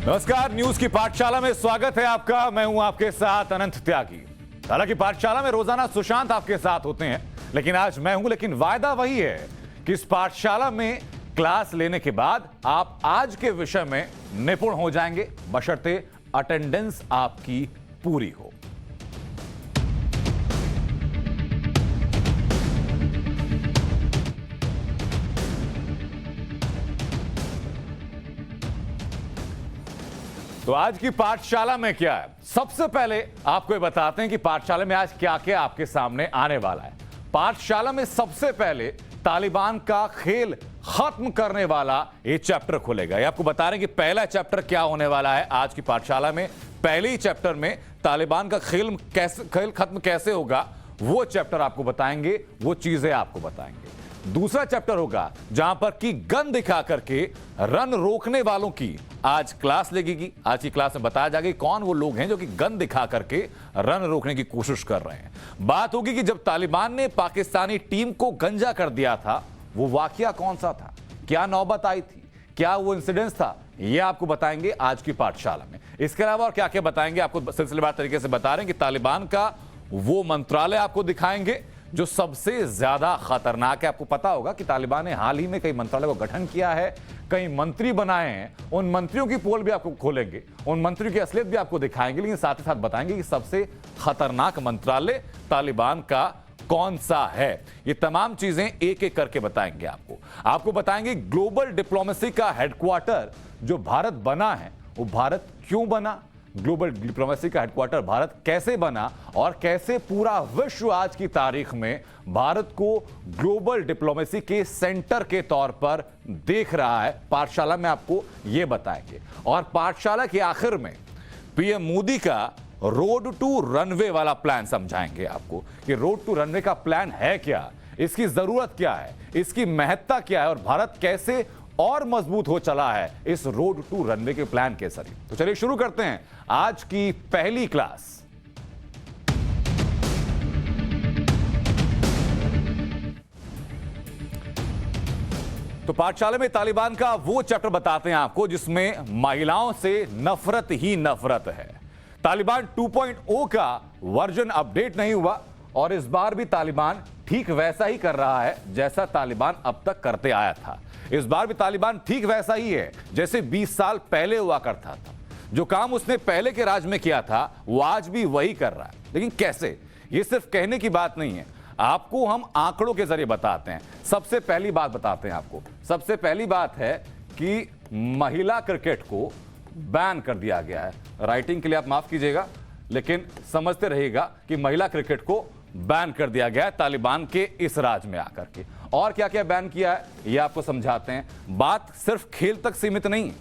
नमस्कार, न्यूज की पाठशाला में स्वागत है आपका। मैं हूं आपके साथ अनंत त्यागी। हालांकि पाठशाला में रोजाना सुशांत आपके साथ होते हैं, लेकिन आज मैं हूं। लेकिन वायदा वही है कि इस पाठशाला में क्लास लेने के बाद आप आज के विषय में निपुण हो जाएंगे, बशर्ते अटेंडेंस आपकी पूरी हो। तो आज की पाठशाला में क्या है, सबसे पहले आपको ये बताते हैं कि पाठशाला में आज क्या क्या आपके सामने आने वाला है। पाठशाला में सबसे पहले तालिबान का खेल खत्म करने वाला ये चैप्टर खुलेगा। ये आपको बता रहे हैं कि पहला चैप्टर क्या होने वाला है आज की पाठशाला में। पहले ही चैप्टर में तालिबान का खेल खत्म कैसे होगा वो चैप्टर आपको बताएंगे, वो चीजें आपको बताएंगे। दूसरा चैप्टर होगा जहां पर कि गन दिखा करके रन रोकने वालों की आज क्लास लगेगी। आज की क्लास में बताया जाएगा कौन वो लोग हैं जो कि गन दिखा करके रन रोकने की कोशिश कर रहे हैं। बात होगी कि जब तालिबान ने पाकिस्तानी टीम को गंजा कर दिया था, वो वाकया कौन सा था, क्या नौबत आई थी, क्या वो इंसिडेंस था, ये आपको बताएंगे आज की पाठशाला में। इसके अलावा और क्या क्या बताएंगे आपको सिलसिलेवार तरीके से बता रहे हैं कि तालिबान का वो मंत्रालय आपको दिखाएंगे जो सबसे ज्यादा खतरनाक है। आपको पता होगा कि तालिबान ने हाल ही में कई मंत्रालय को गठन किया है, कई मंत्री बनाए हैं। उन मंत्रियों की पोल भी आपको खोलेंगे, उन मंत्रियों की असलियत भी आपको दिखाएंगे, लेकिन साथ ही साथ बताएंगे कि सबसे खतरनाक मंत्रालय तालिबान का कौन सा है। ये तमाम चीजें एक एक करके बताएंगे आपको बताएंगे ग्लोबल डिप्लोमेसी का हेडक्वार्टर जो भारत बना है, वो भारत क्यों बना, ग्लोबल डिप्लोमेसी का हेडक्वार्टर भारत कैसे बना और कैसे पूरा विश्व आज की तारीख में भारत को ग्लोबल डिप्लोमेसी के सेंटर के तौर पर देख रहा है। पाठशाला में आपको यह बताएंगे। और पाठशाला के आखिर में पीएम मोदी का रोड टू रनवे वाला प्लान समझाएंगे आपको कि रोड टू रनवे का प्लान है क्या, इसकी जरूरत क्या है, इसकी महत्ता क्या है और भारत कैसे और मजबूत हो चला है इस रोड टू रनवे के प्लान के जरिए। तो चलिए शुरू करते हैं आज की पहली क्लास। तो पाठशाला में तालिबान का वो चैप्टर बताते हैं आपको जिसमें महिलाओं से नफरत ही नफरत है। तालिबान 2.0 का वर्जन अपडेट नहीं हुआ और इस बार भी तालिबान ठीक वैसा ही कर रहा है जैसा तालिबान अब तक करते आया था। इस बार भी तालिबान ठीक वैसा ही है जैसे 20 साल पहले हुआ करता था। जो काम उसने पहले के राज में किया था वो आज भी वही कर रहा है। लेकिन कैसे, ये सिर्फ कहने की बात नहीं है, आपको हम आंकड़ों के जरिए बताते हैं। सबसे पहली बात बताते हैं आपको। सबसे पहली बात है कि महिला क्रिकेट को बैन कर दिया गया है। राइटिंग के लिए आप माफ कीजिएगा, लेकिन समझते रहिएगा कि महिला क्रिकेट को बैन कर दिया गया है तालिबान के इस राज में आकर के। और क्या क्या बैन किया है ये आपको समझाते हैं। बात सिर्फ खेल तक सीमित नहीं,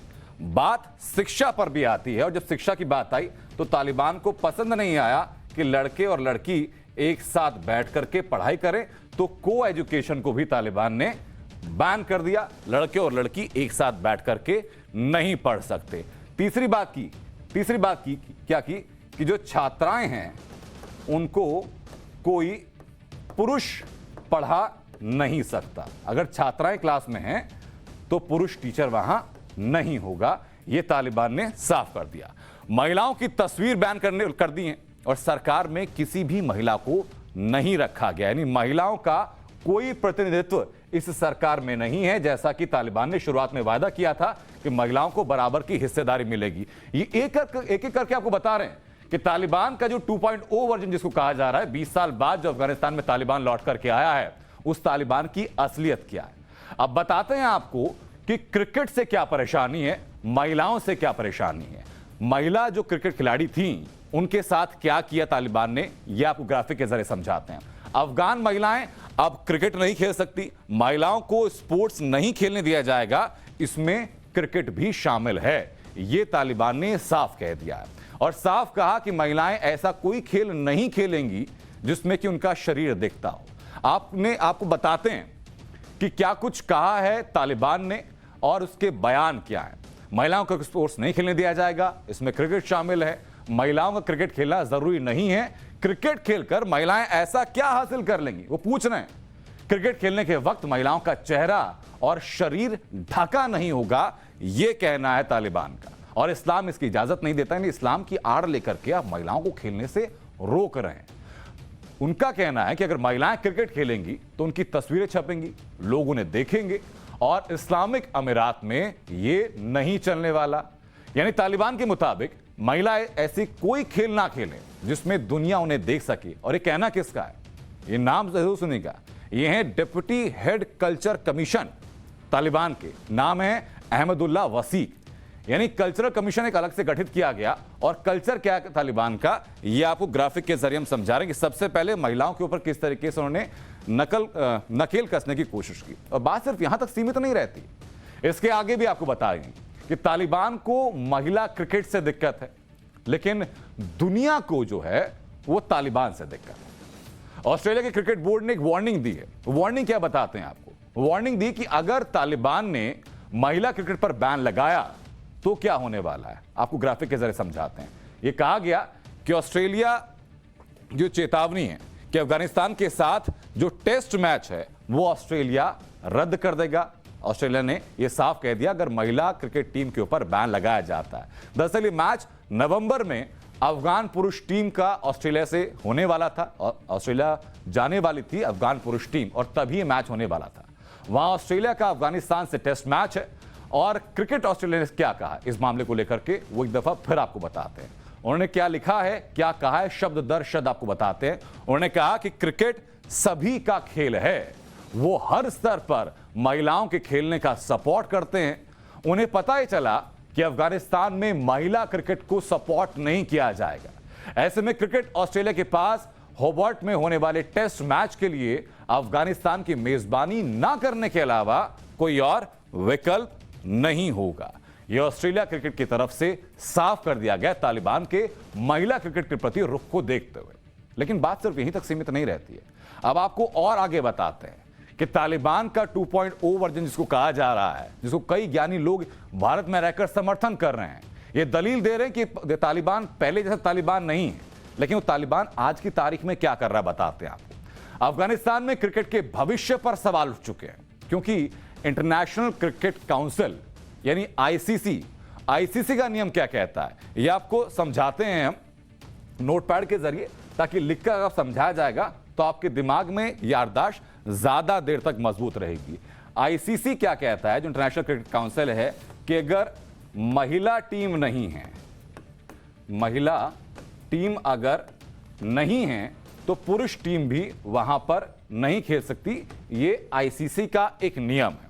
बात शिक्षा पर भी आती है। और जब शिक्षा की बात आई तो तालिबान को पसंद नहीं आया कि लड़के और लड़की एक साथ बैठ करके पढ़ाई करें, तो को एजुकेशन को भी तालिबान ने बैन कर दिया। लड़के और लड़की एक साथ बैठ करके नहीं पढ़ सकते। तीसरी बात की क्या की कि जो छात्राएं हैं उनको कोई पुरुष पढ़ा नहीं सकता। अगर छात्राएं क्लास में हैं तो पुरुष टीचर वहां नहीं होगा। यह तालिबान ने साफ कर दिया। महिलाओं की तस्वीर बैन कर दी है और सरकार में किसी भी महिला को नहीं रखा गया, यानी महिलाओं का कोई प्रतिनिधित्व इस सरकार में नहीं है, जैसा कि तालिबान ने शुरुआत में वादा किया था कि महिलाओं को बराबर की हिस्सेदारी मिलेगी। ये एक एक करके आपको बता रहे हैं कि तालिबान का जो 2.0 वर्जन जिसको कहा जा रहा है, 20 साल बाद जो अफगानिस्तान में तालिबान लौट करके आया है, उस तालिबान की असलियत क्या है। अब बताते हैं आपको कि क्रिकेट से क्या परेशानी है, महिलाओं से क्या परेशानी है। महिला जो क्रिकेट खिलाड़ी थी उनके साथ क्या किया तालिबान ने, यह आपको ग्राफिक के जरिए समझाते हैं। अफगान महिलाएं अब क्रिकेट नहीं खेल सकती, महिलाओं को स्पोर्ट्स नहीं खेलने दिया जाएगा, इसमें क्रिकेट भी शामिल है। यह तालिबान ने साफ कह दिया है और साफ कहा कि महिलाएं ऐसा कोई खेल नहीं खेलेंगी जिसमें कि उनका शरीर दिखता हो। आपको बताते हैं कि क्या कुछ कहा है तालिबान ने और उसके बयान क्या है। महिलाओं को स्पोर्ट्स नहीं खेलने दिया जाएगा, इसमें क्रिकेट शामिल है। महिलाओं का क्रिकेट खेलना जरूरी नहीं है, क्रिकेट खेलकर महिलाएं ऐसा क्या हासिल कर लेंगी, वो पूछ रहे हैं। क्रिकेट खेलने के वक्त महिलाओं का चेहरा और शरीर ढका नहीं होगा, यह कहना है तालिबान का। और इस्लाम इसकी इजाजत नहीं देता, यानी इस्लाम की आड़ लेकर के आप महिलाओं को खेलने से रोक रहे हैं। उनका कहना है कि अगर महिलाएं क्रिकेट खेलेंगी तो उनकी तस्वीरें छपेंगी, लोग उन्हें देखेंगे, और इस्लामिक अमीरात में ये नहीं चलने वाला। यानी तालिबान के मुताबिक महिलाएं ऐसी कोई खेल ना खेलें जिसमें दुनिया उन्हें देख सके। और ये कहना किसका है? ये नाम जरूर सुनिएगा, ये है deputy head culture commission, Taliban के नाम है अहमदुल्ला वसीक। यानी कल्चरल कमीशन एक अलग से गठित किया गया। और कल्चर क्या है तालिबान का, ये आपको ग्राफिक के जरिए हम समझा रहे हैं कि सबसे पहले महिलाओं के ऊपर किस तरीके से उन्होंने नकेल कसने की कोशिश की। और बात सिर्फ यहां तक सीमित नहीं रहती, इसके आगे भी आपको बताएंगे कि तालिबान को महिला क्रिकेट से दिक्कत है, लेकिन दुनिया को जो है वो तालिबान से दिक्कत है। ऑस्ट्रेलिया के क्रिकेट बोर्ड ने एक वार्निंग दी है। वार्निंग क्या बताते हैं आपको? वार्निंग दी कि अगर तालिबान ने महिला क्रिकेट पर बैन लगाया तो क्या होने वाला है, आपको ग्राफिक के जरिए समझाते हैं। यह कहा गया कि ऑस्ट्रेलिया जो चेतावनी है कि अफगानिस्तान के साथ जो टेस्ट मैच है वो ऑस्ट्रेलिया रद्द कर देगा। ऑस्ट्रेलिया ने यह साफ कह दिया अगर महिला क्रिकेट टीम के ऊपर बैन लगाया जाता है। दरअसल ये मैच नवंबर में अफगान पुरुष टीम का ऑस्ट्रेलिया से होने वाला था, और ऑस्ट्रेलिया जाने वाली थी अफगान पुरुष टीम, और तभी मैच होने वाला था। वहां ऑस्ट्रेलिया का अफगानिस्तान से टेस्ट मैच है। और क्रिकेट ऑस्ट्रेलिया ने क्या कहा इस मामले को लेकर के, वो एक दफा फिर आपको बताते हैं। उन्होंने क्या लिखा है, क्या कहा है, शब्द दर शब्द आपको बताते हैं। उन्होंने कहा कि क्रिकेट सभी का खेल है, वो हर स्तर पर महिलाओं के खेलने का सपोर्ट करते हैं। उन्हें पता ही चला कि अफगानिस्तान में महिला क्रिकेट को सपोर्ट नहीं किया जाएगा। ऐसे में क्रिकेट ऑस्ट्रेलिया के पास होबार्ट में होने वाले टेस्ट मैच के लिए अफगानिस्तान की मेजबानी ना करने के अलावा कोई और विकल्प नहीं होगा। यह ऑस्ट्रेलिया क्रिकेट की तरफ से साफ कर दिया गया तालिबान के महिला क्रिकेट के प्रति रुख को देखते हुए। लेकिन बात सिर्फ यहीं तक सीमित नहीं रहती है। अब आपको और आगे बताते हैं कि तालिबान का 2.0 वर्जन जिसको कहा जा रहा है, जिसको कई ज्ञानी लोग भारत में रहकर समर्थन कर रहे हैं, ये दलील दे रहे हैं कि तालिबान पहले जैसा तालिबान नहीं है। लेकिन वो तालिबान आज की तारीख में क्या कर रहा है बताते हैं आपको। अफगानिस्तान में क्रिकेट के भविष्य पर सवाल उठ चुके हैं, क्योंकि इंटरनेशनल क्रिकेट काउंसिल यानी आईसीसी का नियम क्या कहता है, यह आपको समझाते हैं हम नोटपैड के जरिए, ताकि लिखकर अगर समझाया जाएगा तो आपके दिमाग में याददाश्त ज्यादा देर तक मजबूत रहेगी। आईसीसी क्या कहता है, जो इंटरनेशनल क्रिकेट काउंसिल है, कि अगर महिला टीम नहीं है, महिला टीम अगर नहीं है तो पुरुष टीम भी वहां पर नहीं खेल सकती। ये आईसीसी का एक नियम है।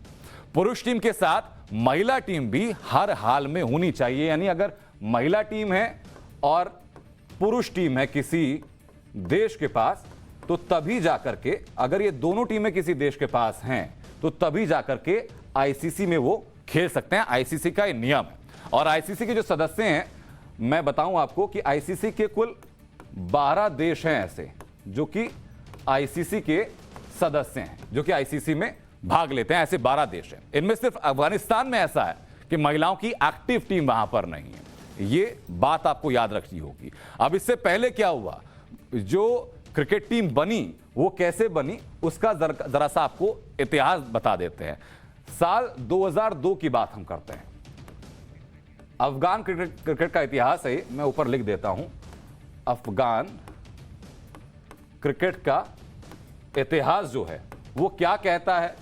पुरुष टीम के साथ महिला टीम भी हर हाल में होनी चाहिए। यानी अगर महिला टीम है और पुरुष टीम है किसी देश के पास, तो तभी जाकर के, अगर ये दोनों टीमें किसी देश के पास हैं, तो तभी जाकर के आईसीसी में वो खेल सकते हैं। आईसीसी का ये नियम है। और आईसीसी के जो सदस्य हैं, मैं बताऊं आपको कि आईसीसी के कुल 12 देश हैं ऐसे जो कि आईसीसी के सदस्य हैं, जो कि आईसीसी में भाग लेते हैं। ऐसे 12 देश हैं। इनमें सिर्फ अफगानिस्तान में ऐसा है कि महिलाओं की एक्टिव टीम वहां पर नहीं है। ये बात आपको याद रखनी होगी। अब इससे पहले क्या हुआ, जो क्रिकेट टीम बनी वो कैसे बनी, उसका जरा सा आपको इतिहास बता देते हैं। साल 2002 की बात हम करते हैं। अफगान क्रिकेट का इतिहास है, मैं ऊपर लिख देता हूं। अफगान क्रिकेट का इतिहास जो है वो क्या कहता है,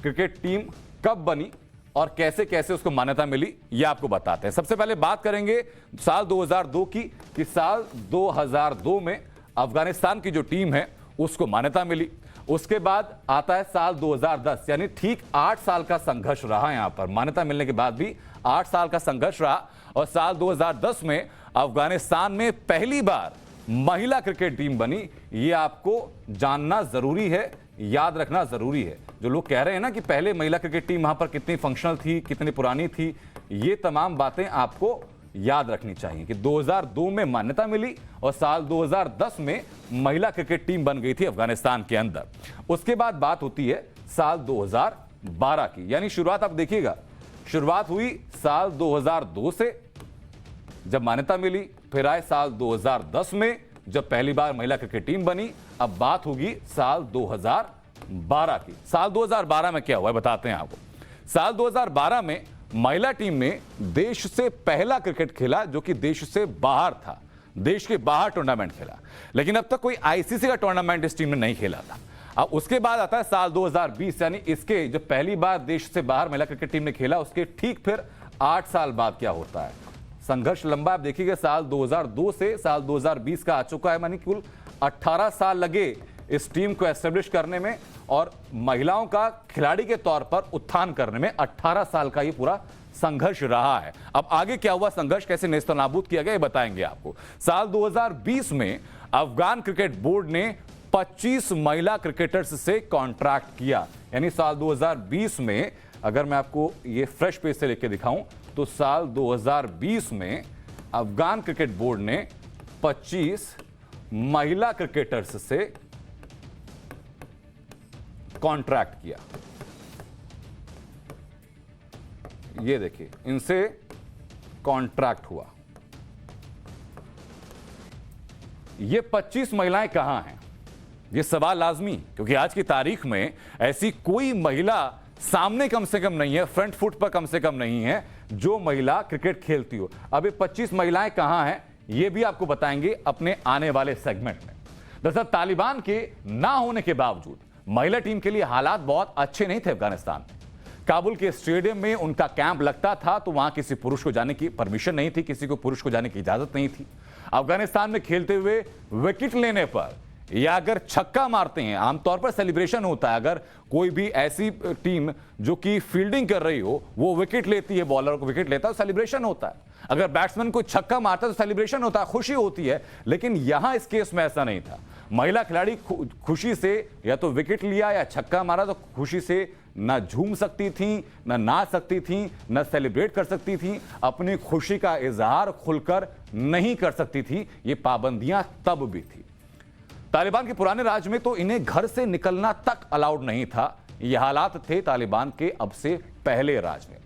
क्रिकेट टीम कब बनी और कैसे कैसे उसको मान्यता मिली, ये आपको बताते हैं। सबसे पहले बात करेंगे साल 2002 की, कि साल 2002 में अफगानिस्तान की जो टीम है उसको मान्यता मिली। उसके बाद आता है साल 2010, यानी ठीक 8 साल का संघर्ष रहा। यहां पर मान्यता मिलने के बाद भी 8 साल का संघर्ष रहा। और साल 2010 में अफगानिस्तान में पहली बार महिला क्रिकेट टीम बनी। ये आपको जानना जरूरी है, याद रखना जरूरी है। जो लोग कह रहे हैं ना कि पहले महिला क्रिकेट टीम वहां पर कितनी फंक्शनल थी, कितनी पुरानी थी, ये तमाम बातें आपको याद रखनी चाहिए कि 2002 में मान्यता मिली और साल 2010 में महिला क्रिकेट टीम बन गई थी अफगानिस्तान के अंदर। उसके बाद बात होती है साल 2012 की, यानी शुरुआत आप देखिएगा, शुरुआत हुई साल 2002 से जब मान्यता मिली, फिर आए साल 2010 में जब पहली बार महिला क्रिकेट टीम बनी। अब बात होगी साल 2012 की। साल 2012 में क्या हुआ बताते हैं आपको। साल 2012 में महिला टीम ने देश से पहला क्रिकेट खेला जो कि देश से बाहर था, देश के बाहर टूर्नामेंट खेला। लेकिन अब तक कोई आईसीसी का टूर्नामेंट इस टीम ने नहीं खेला था। अब उसके बाद आता है साल 2020, यानी इसके जब पहली बार देश से बाहर महिला क्रिकेट टीम ने खेला, उसके ठीक फिर 8 साल बाद क्या होता है। संघर्ष लंबा आप देखिएगा, साल 2002 से साल 2020 का आ चुका है, मानी कुल 18 साल लगे इस टीम को एस्टेब्लिश करने में और महिलाओं का खिलाड़ी के तौर पर उत्थान करने में 18 साल का ये पूरा संघर्ष रहा है। अब आगे क्या हुआ, संघर्ष कैसे नेस्तनाबूद किया गया, ये बताएंगे आपको। साल 2020 में अफगान क्रिकेट बोर्ड ने 25 महिला क्रिकेटर्स से कॉन्ट्रैक्ट किया। यानी साल 2020 में अगर मैं आपको ये फ्रेश पेज से लेके दिखाऊं तो साल 2020 में अफगान क्रिकेट बोर्ड ने 25 महिला क्रिकेटर्स से कॉन्ट्रैक्ट किया। ये देखिए, इनसे कॉन्ट्रैक्ट हुआ। ये 25 महिलाएं कहां हैं, ये सवाल लाजमी, क्योंकि आज की तारीख में ऐसी कोई महिला सामने कम से कम नहीं है, फ्रंट फुट पर कम से कम नहीं है जो महिला क्रिकेट खेलती हो। अब ये 25 महिलाएं कहां हैं ये भी आपको बताएंगे अपने आने वाले सेगमेंट में। दरअसल तालिबान के ना होने के बावजूद महिला टीम के लिए हालात बहुत अच्छे नहीं थे अफगानिस्तान में। काबुल के स्टेडियम में उनका कैंप लगता था तो वहां किसी पुरुष को जाने की परमिशन नहीं थी, किसी को पुरुष को जाने की इजाजत नहीं थी। अफगानिस्तान में खेलते हुए विकेट लेने पर या अगर छक्का मारते हैं, आमतौर पर सेलिब्रेशन होता है। अगर कोई भी ऐसी टीम जो कि फील्डिंग कर रही हो वो विकेट लेती है, बॉलर को विकेट लेता है तो सेलिब्रेशन होता है। अगर बैट्समैन को छक्का मारता है तो सेलिब्रेशन होता है, खुशी होती है। लेकिन यहां इस केस में ऐसा नहीं था। महिला खिलाड़ी खुशी से या तो विकेट लिया या छक्का मारा तो खुशी से ना झूम सकती थी, ना नाच सकती थी, ना सेलिब्रेट कर सकती थी, अपनी खुशी का इजहार खुलकर नहीं कर सकती थी। ये पाबंदियां तब भी थी। तालिबान के पुराने राज में तो इन्हें घर से निकलना तक अलाउड नहीं था। ये हालात थे तालिबान के अब से पहले राज में।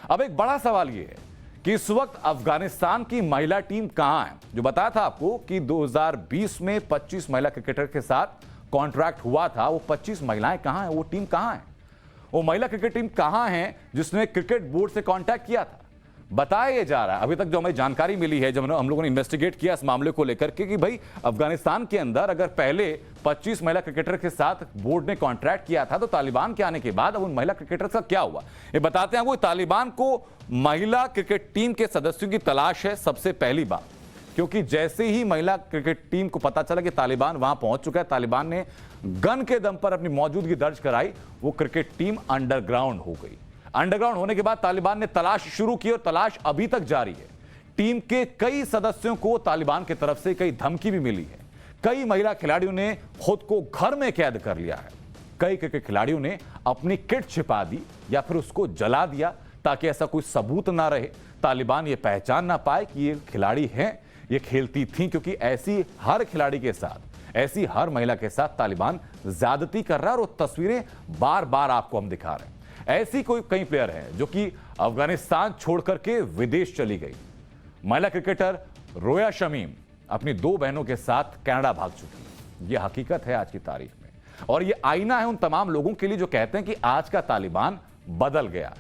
अब एक बड़ा सवाल यह है कि इस वक्त अफगानिस्तान की महिला टीम कहां है। जो बताया था आपको कि 2020 में 25 महिला क्रिकेटर के साथ कॉन्ट्रैक्ट हुआ था, वो 25 महिलाएं कहां हैं, वो टीम कहां है, वो महिला क्रिकेट टीम कहां है जिसने क्रिकेट बोर्ड से कांटेक्ट किया था। बताया जा रहा है, अभी तक जो हमें जानकारी मिली है, जब हम लोगों ने इन्वेस्टिगेट किया इस मामले को लेकर के, कि भाई अफगानिस्तान के अंदर अगर पहले 25 महिला क्रिकेटर के साथ बोर्ड ने कॉन्ट्रैक्ट किया था तो तालिबान के आने के बाद अब उन महिला क्रिकेटर्स का क्या हुआ, ये बताते हैं। वो तालिबान को महिला क्रिकेट टीम के सदस्यों की तलाश है सबसे पहली बात, क्योंकि जैसे ही महिला क्रिकेट टीम को पता चला कि तालिबान वहां पहुंच चुका है, तालिबान ने गन के दम पर अपनी मौजूदगी दर्ज कराई, वो क्रिकेट टीम अंडरग्राउंड हो गई। अंडरग्राउंड होने के बाद तालिबान ने तलाश शुरू की और तलाश अभी तक जारी है। टीम के कई सदस्यों को तालिबान की तरफ से कई धमकी भी मिली है। कई महिला खिलाड़ियों ने खुद को घर में कैद कर लिया है। कई क्रिकेट खिलाड़ियों ने अपनी किट छिपा दी या फिर उसको जला दिया ताकि ऐसा कोई सबूत ना रहे, तालिबान ये पहचान ना पाए कि ये खिलाड़ी हैं, ये खेलती थी। क्योंकि ऐसी हर खिलाड़ी के साथ, ऐसी हर महिला के साथ तालिबान ज्यादती कर रहा है और वो तस्वीरें बार बार आपको हम दिखा रहे हैं। ऐसी कोई कई प्लेयर हैं जो कि अफगानिस्तान छोड़कर के विदेश चली गई। महिला क्रिकेटर रोया शमीम अपनी 2 बहनों के साथ कनाडा भाग चुकी। यह हकीकत है आज की तारीख में, और यह आईना है उन तमाम लोगों के लिए जो कहते हैं कि आज का तालिबान बदल गया।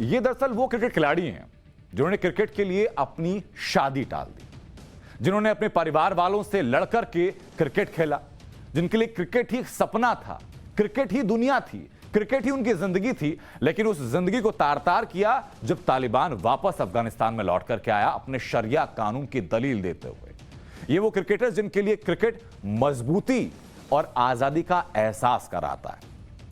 ये दरअसल वो क्रिकेट खिलाड़ी हैं जिन्होंने क्रिकेट के लिए अपनी शादी टाल दी, जिन्होंने अपने परिवार वालों से लड़कर के क्रिकेट खेला, जिनके लिए क्रिकेट ही सपना था, क्रिकेट ही दुनिया थी, क्रिकेट ही उनकी जिंदगी थी। लेकिन उस जिंदगी को तार-तार किया जब तालिबान वापस अफगानिस्तान में लौट करके आया अपने शरिया कानून की दलील देते हुए। ये वो क्रिकेटर्स जिनके लिए क्रिकेट मजबूती और आजादी का एहसास कराता है,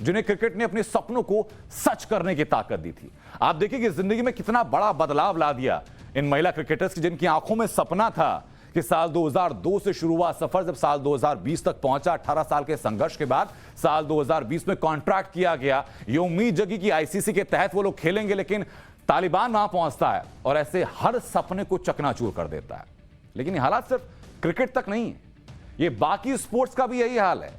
जिन्हें क्रिकेट ने अपने सपनों को सच करने की ताकत दी थी। आप देखिए कि जिंदगी में कितना बड़ा बदलाव ला दिया इन महिला क्रिकेटर्स की, जिनकी आंखों में सपना था कि साल 2002 से शुरू हुआ सफर जब साल 2020 तक पहुंचा, 18 साल के संघर्ष के बाद साल 2020 में कॉन्ट्रैक्ट किया गया। ये उम्मीद जगी कि आईसीसी के तहत वो लोग खेलेंगे, लेकिन तालिबान वहां पहुंचता है और ऐसे हर सपने को चकनाचूर कर देता है। लेकिन ये हालात सिर्फ क्रिकेट तक नहीं है, ये बाकी स्पोर्ट्स का भी यही हाल है,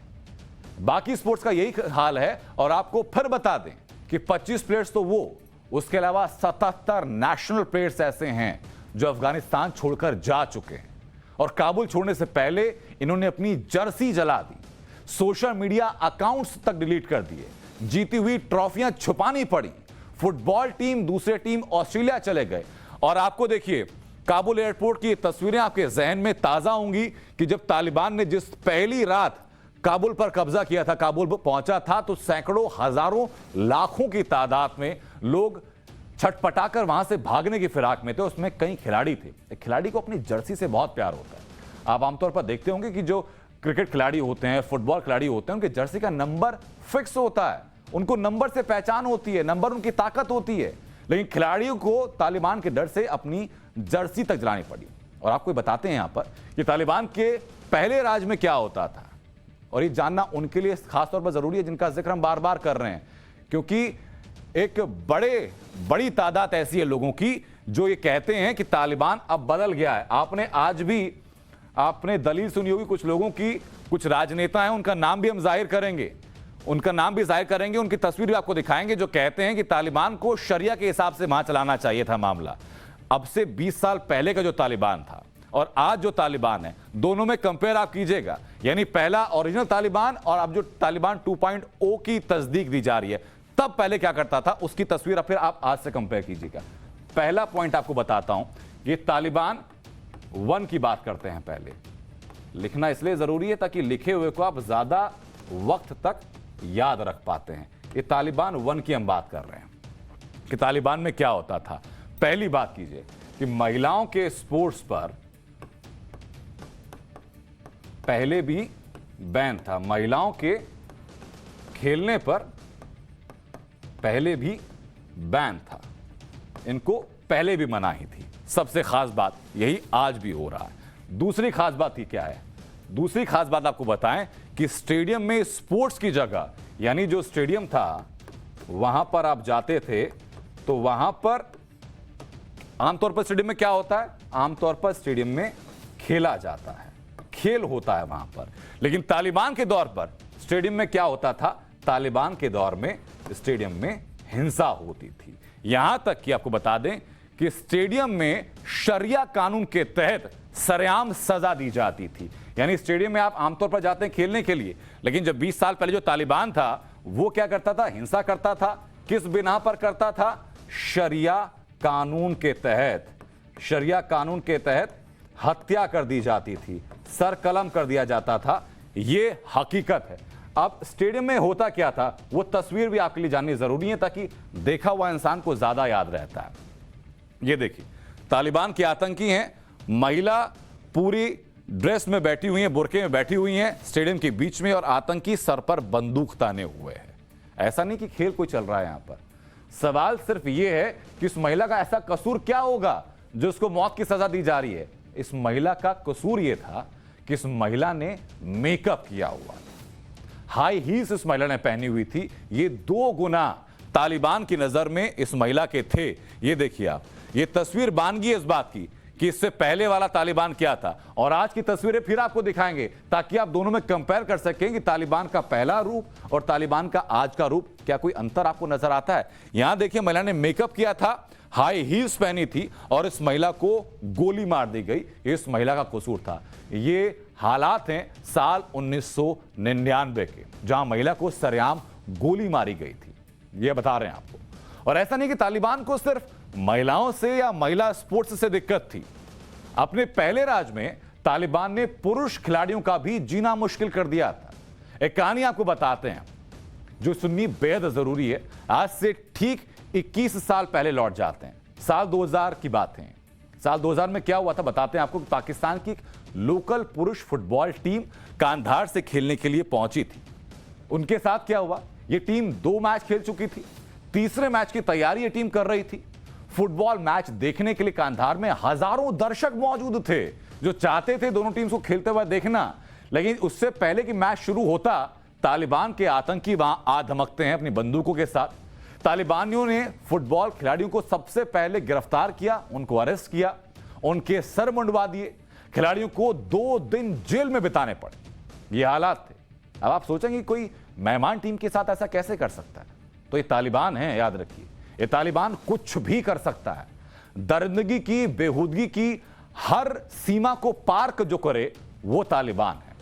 बाकी स्पोर्ट्स का यही हाल है। और आपको फिर बता दें कि 25 प्लेयर्स तो वो, उसके अलावा 77 नेशनल प्लेयर्स ऐसे हैं जो अफगानिस्तान छोड़कर जा चुके हैं, और काबुल छोड़ने से पहले इन्होंने अपनी जर्सी जला दी, सोशल मीडिया अकाउंट्स तक डिलीट कर दिए, जीती हुई ट्रॉफियां छुपानी पड़ी, फुटबॉल टीम, दूसरे टीम ऑस्ट्रेलिया चले गए। और आपको देखिए काबुल एयरपोर्ट की तस्वीरें आपके जहन में ताजा होंगी कि जब तालिबान ने जिस पहली रात काबुल पर कब्जा किया था, काबुल पहुंचा था, तो सैकड़ों, हजारों, लाखों की तादाद में लोग छटपटाकर वहां से भागने की फिराक में थे। उसमें कई खिलाड़ी थे। एक खिलाड़ी को अपनी जर्सी से बहुत प्यार होता है। आप आमतौर पर देखते होंगे कि जो क्रिकेट खिलाड़ी होते हैं, फुटबॉल खिलाड़ी होते हैं, उनके जर्सी का नंबर फिक्स होता है। उनको नंबर से पहचान होती है, नंबर उनकी ताकत होती है। लेकिन खिलाड़ियों को तालिबान के डर से अपनी जर्सी तक जलानी पड़ी। और आपको बताते हैं यहां पर कि तालिबान के पहले राज में क्या होता था, और ये जानना उनके लिए खासतौर पर जरूरी है जिनका जिक्र हम बार बार कर रहे हैं, क्योंकि एक बड़ी तादाद ऐसी है लोगों की जो ये कहते हैं कि तालिबान अब बदल गया है। आपने आज भी आपने दलील सुनी होगी कुछ लोगों की, कुछ राजनेता हैं, उनका नाम भी हम जाहिर करेंगे, उनकी तस्वीर भी आपको दिखाएंगे, जो कहते हैं कि तालिबान को शरिया के हिसाब से वहां चलाना चाहिए था मामला। अब से 20 साल पहले का जो तालिबान था और आज जो तालिबान है, दोनों में कंपेयर आप कीजिएगा, यानी पहला ओरिजिनल तालिबान और अब जो तालिबान 2.0 की तस्दीक दी जा रही है, तब पहले क्या करता था उसकी तस्वीर फिर आप आज से कंपेयर कीजिएगा। पहला पॉइंट आपको बताता हूं, ये तालिबान 1 की बात करते हैं। पहले लिखना इसलिए जरूरी है ताकि लिखे हुए को आप ज्यादा वक्त तक याद रख पाते हैं। ये तालिबान 1 की हम बात कर रहे हैं कि तालिबान में क्या होता था। पहली बात कीजिए कि महिलाओं के स्पोर्ट्स पर पहले भी बैन था, महिलाओं के खेलने पर पहले भी बैन था, इनको पहले भी मनाही थी। सबसे खास बात यही आज भी हो रहा है। दूसरी खास बात ही क्या है? दूसरी खास बात आपको बताएं कि स्टेडियम में स्पोर्ट्स की जगह, यानी जो स्टेडियम था वहां पर आप जाते थे तो वहां पर आमतौर पर स्टेडियम में क्या होता है, आमतौर पर स्टेडियम में खेला जाता है, खेल होता है वहां पर। लेकिन तालिबान के दौर पर स्टेडियम में क्या होता था, तालिबान के दौर में स्टेडियम में हिंसा होती थी। यहां तक कि आपको बता दें कि स्टेडियम में शरिया कानून के तहत सरेआम सजा दी जाती थी। यानी स्टेडियम में आप आमतौर पर जाते हैं खेलने के लिए, लेकिन जब 20 साल पहले जो तालिबान था वो क्या करता था, हिंसा करता था। किस बिना पर करता था? शरिया कानून के तहत। शरिया कानून के तहत हत्या कर दी जाती थी, सर कलम कर दिया जाता था। यह हकीकत है। अब स्टेडियम में होता क्या था वो तस्वीर भी आपके लिए जाननी जरूरी है ताकि देखा हुआ इंसान को ज्यादा याद रहता है। ये देखिए तालिबान के आतंकी हैं, महिला पूरी ड्रेस में बैठी हुई हैं, बुरके में बैठी हुई हैं स्टेडियम के बीच में, और आतंकी सर पर बंदूक ताने हुए हैं। ऐसा नहीं कि खेल कोई चल रहा है यहां पर। सवाल सिर्फ यह है कि इस महिला का ऐसा कसूर क्या होगा जो उसको मौत की सजा दी जा रही है। इस महिला का कसूर यह था कि इस महिला ने मेकअप किया हुआ, हाई हील्स इस महिला ने पहनी हुई थी। ये 2 गुना तालिबान की नजर में इस महिला के थे। ये देखिए आप, ये तस्वीर बानगी है इस बात की कि इससे पहले वाला तालिबान क्या था, और आज की तस्वीरें फिर आपको दिखाएंगे ताकि आप दोनों में कंपेयर कर सकें कि तालिबान का पहला रूप और तालिबान का आज का रूप, क्या कोई अंतर आपको नजर आता है। यहां देखिए महिला ने मेकअप किया था, हाई हील्स पहनी थी, और इस महिला को गोली मार दी गई। इस महिला का कसूर था। ये हालात हैं साल 1999 के, जहां महिला को सरेआम गोली मारी गई थी। ये बता रहे हैं आपको। और ऐसा नहीं कि तालिबान को सिर्फ महिलाओं से या महिला स्पोर्ट्स से दिक्कत थी। अपने पहले राज में तालिबान ने पुरुष खिलाड़ियों का भी जीना मुश्किल कर दिया था। एक कहानी आपको बताते हैं जो सुननी बेहद जरूरी है। आज से ठीक 21 साल पहले लौट जाते हैं। साल 2000 की बात है। साल 2000 में क्या हुआ था बताते हैं आपको। पाकिस्तान की लोकल पुरुष फुटबॉल टीम कांधार से खेलने के लिए पहुंची थी। उनके साथ क्या हुआ, यह टीम 2 मैच खेल चुकी थी, तीसरे मैच की तैयारी यह टीम कर रही थी। फुटबॉल मैच देखने के लिए कांधार में हजारों दर्शक मौजूद थे जो चाहते थे दोनों टीम्स को खेलते हुए देखना। लेकिन उससे पहले कि मैच शुरू होता, तालिबान के आतंकी वहां आ धमकते हैं अपनी बंदूकों के साथ। तालिबानियों ने फुटबॉल खिलाड़ियों को सबसे पहले गिरफ्तार किया, उनको अरेस्ट किया, उनके सर मुंडवा दिए। खिलाड़ियों को 2 दिन जेल में बिताने पड़े। ये हालात थे। अब आप सोचेंगे कोई मेहमान टीम के साथ ऐसा कैसे कर सकता है? तो ये तालिबान है, याद रखिए। ये तालिबान कुछ भी कर सकता है। दरिंदगी की, बेहूदगी की हर सीमा को पार जो करे वो तालिबान है।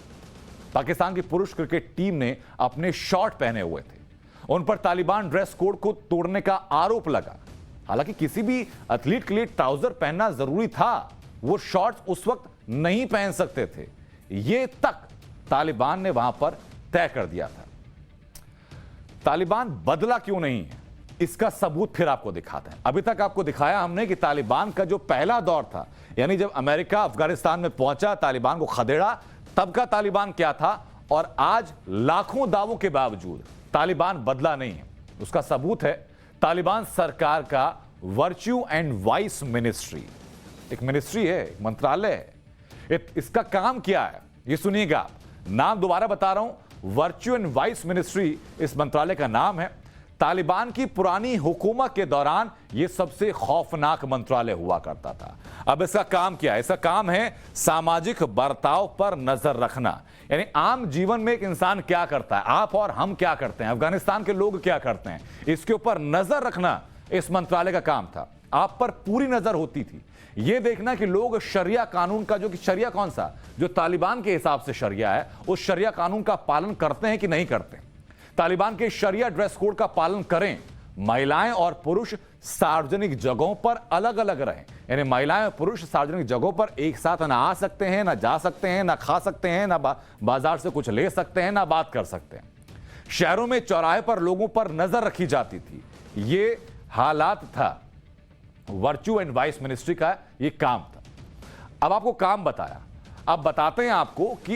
पाकिस्तान की पुरुष क्रिकेट टीम ने अपने शॉर्ट पहने हुए थे उन पर तालिबान ड्रेस कोड को तोड़ने का आरोप लगा। हालांकि किसी भी एथलीट के लिए ट्राउजर पहनना जरूरी था, वो शॉर्ट्स उस वक्त नहीं पहन सकते थे, ये तक तालिबान ने वहां पर तय कर दिया था। तालिबान बदला क्यों नहीं है, इसका सबूत फिर आपको दिखाते हैं। अभी तक आपको दिखाया हमने कि तालिबान का जो पहला दौर था, यानी जब अमेरिका अफगानिस्तान में पहुंचा, तालिबान को खदेड़ा, तब का तालिबान क्या था, और आज लाखों दावों के बावजूद तालिबान बदला नहीं है। उसका सबूत है तालिबान सरकार का वर्च्यू एंड वाइस मिनिस्ट्री। एक मिनिस्ट्री है, एक मंत्रालय है। इसका काम क्या है ये सुनिएगा, नाम दोबारा बता रहा हूं, वर्च्यू एंड वाइस मिनिस्ट्री इस मंत्रालय का नाम है। तालिबान की पुरानी हुकूमत के दौरान यह सबसे खौफनाक मंत्रालय हुआ करता था। अब इसका काम क्या है? इसका काम है सामाजिक बर्ताव पर नजर रखना, यानी आम जीवन में एक इंसान क्या करता है, आप और हम क्या करते हैं, अफगानिस्तान के लोग क्या करते हैं, इसके ऊपर नजर रखना इस मंत्रालय का काम था। आप पर पूरी नजर होती थी, यह देखना कि लोग शरिया कानून का, जो कि शरिया कौन सा, जो तालिबान के हिसाब से शरिया है, उस शरिया कानून का पालन करते हैं कि नहीं करते। तालिबान के शरिया ड्रेस कोड का पालन करें, महिलाएं और पुरुष सार्वजनिक जगहों पर अलग अलग रहें, यानी महिलाएं और पुरुष सार्वजनिक जगहों पर एक साथ ना आ सकते हैं, ना जा सकते हैं, ना खा सकते हैं, ना बाजार से कुछ ले सकते हैं, ना बात कर सकते हैं। शहरों में चौराहे पर लोगों पर नजर रखी जाती थी। ये हालात था, वर्च्यू एंड वाइस मिनिस्ट्री का ये काम था। अब आपको काम बताया, अब बताते हैं आपको कि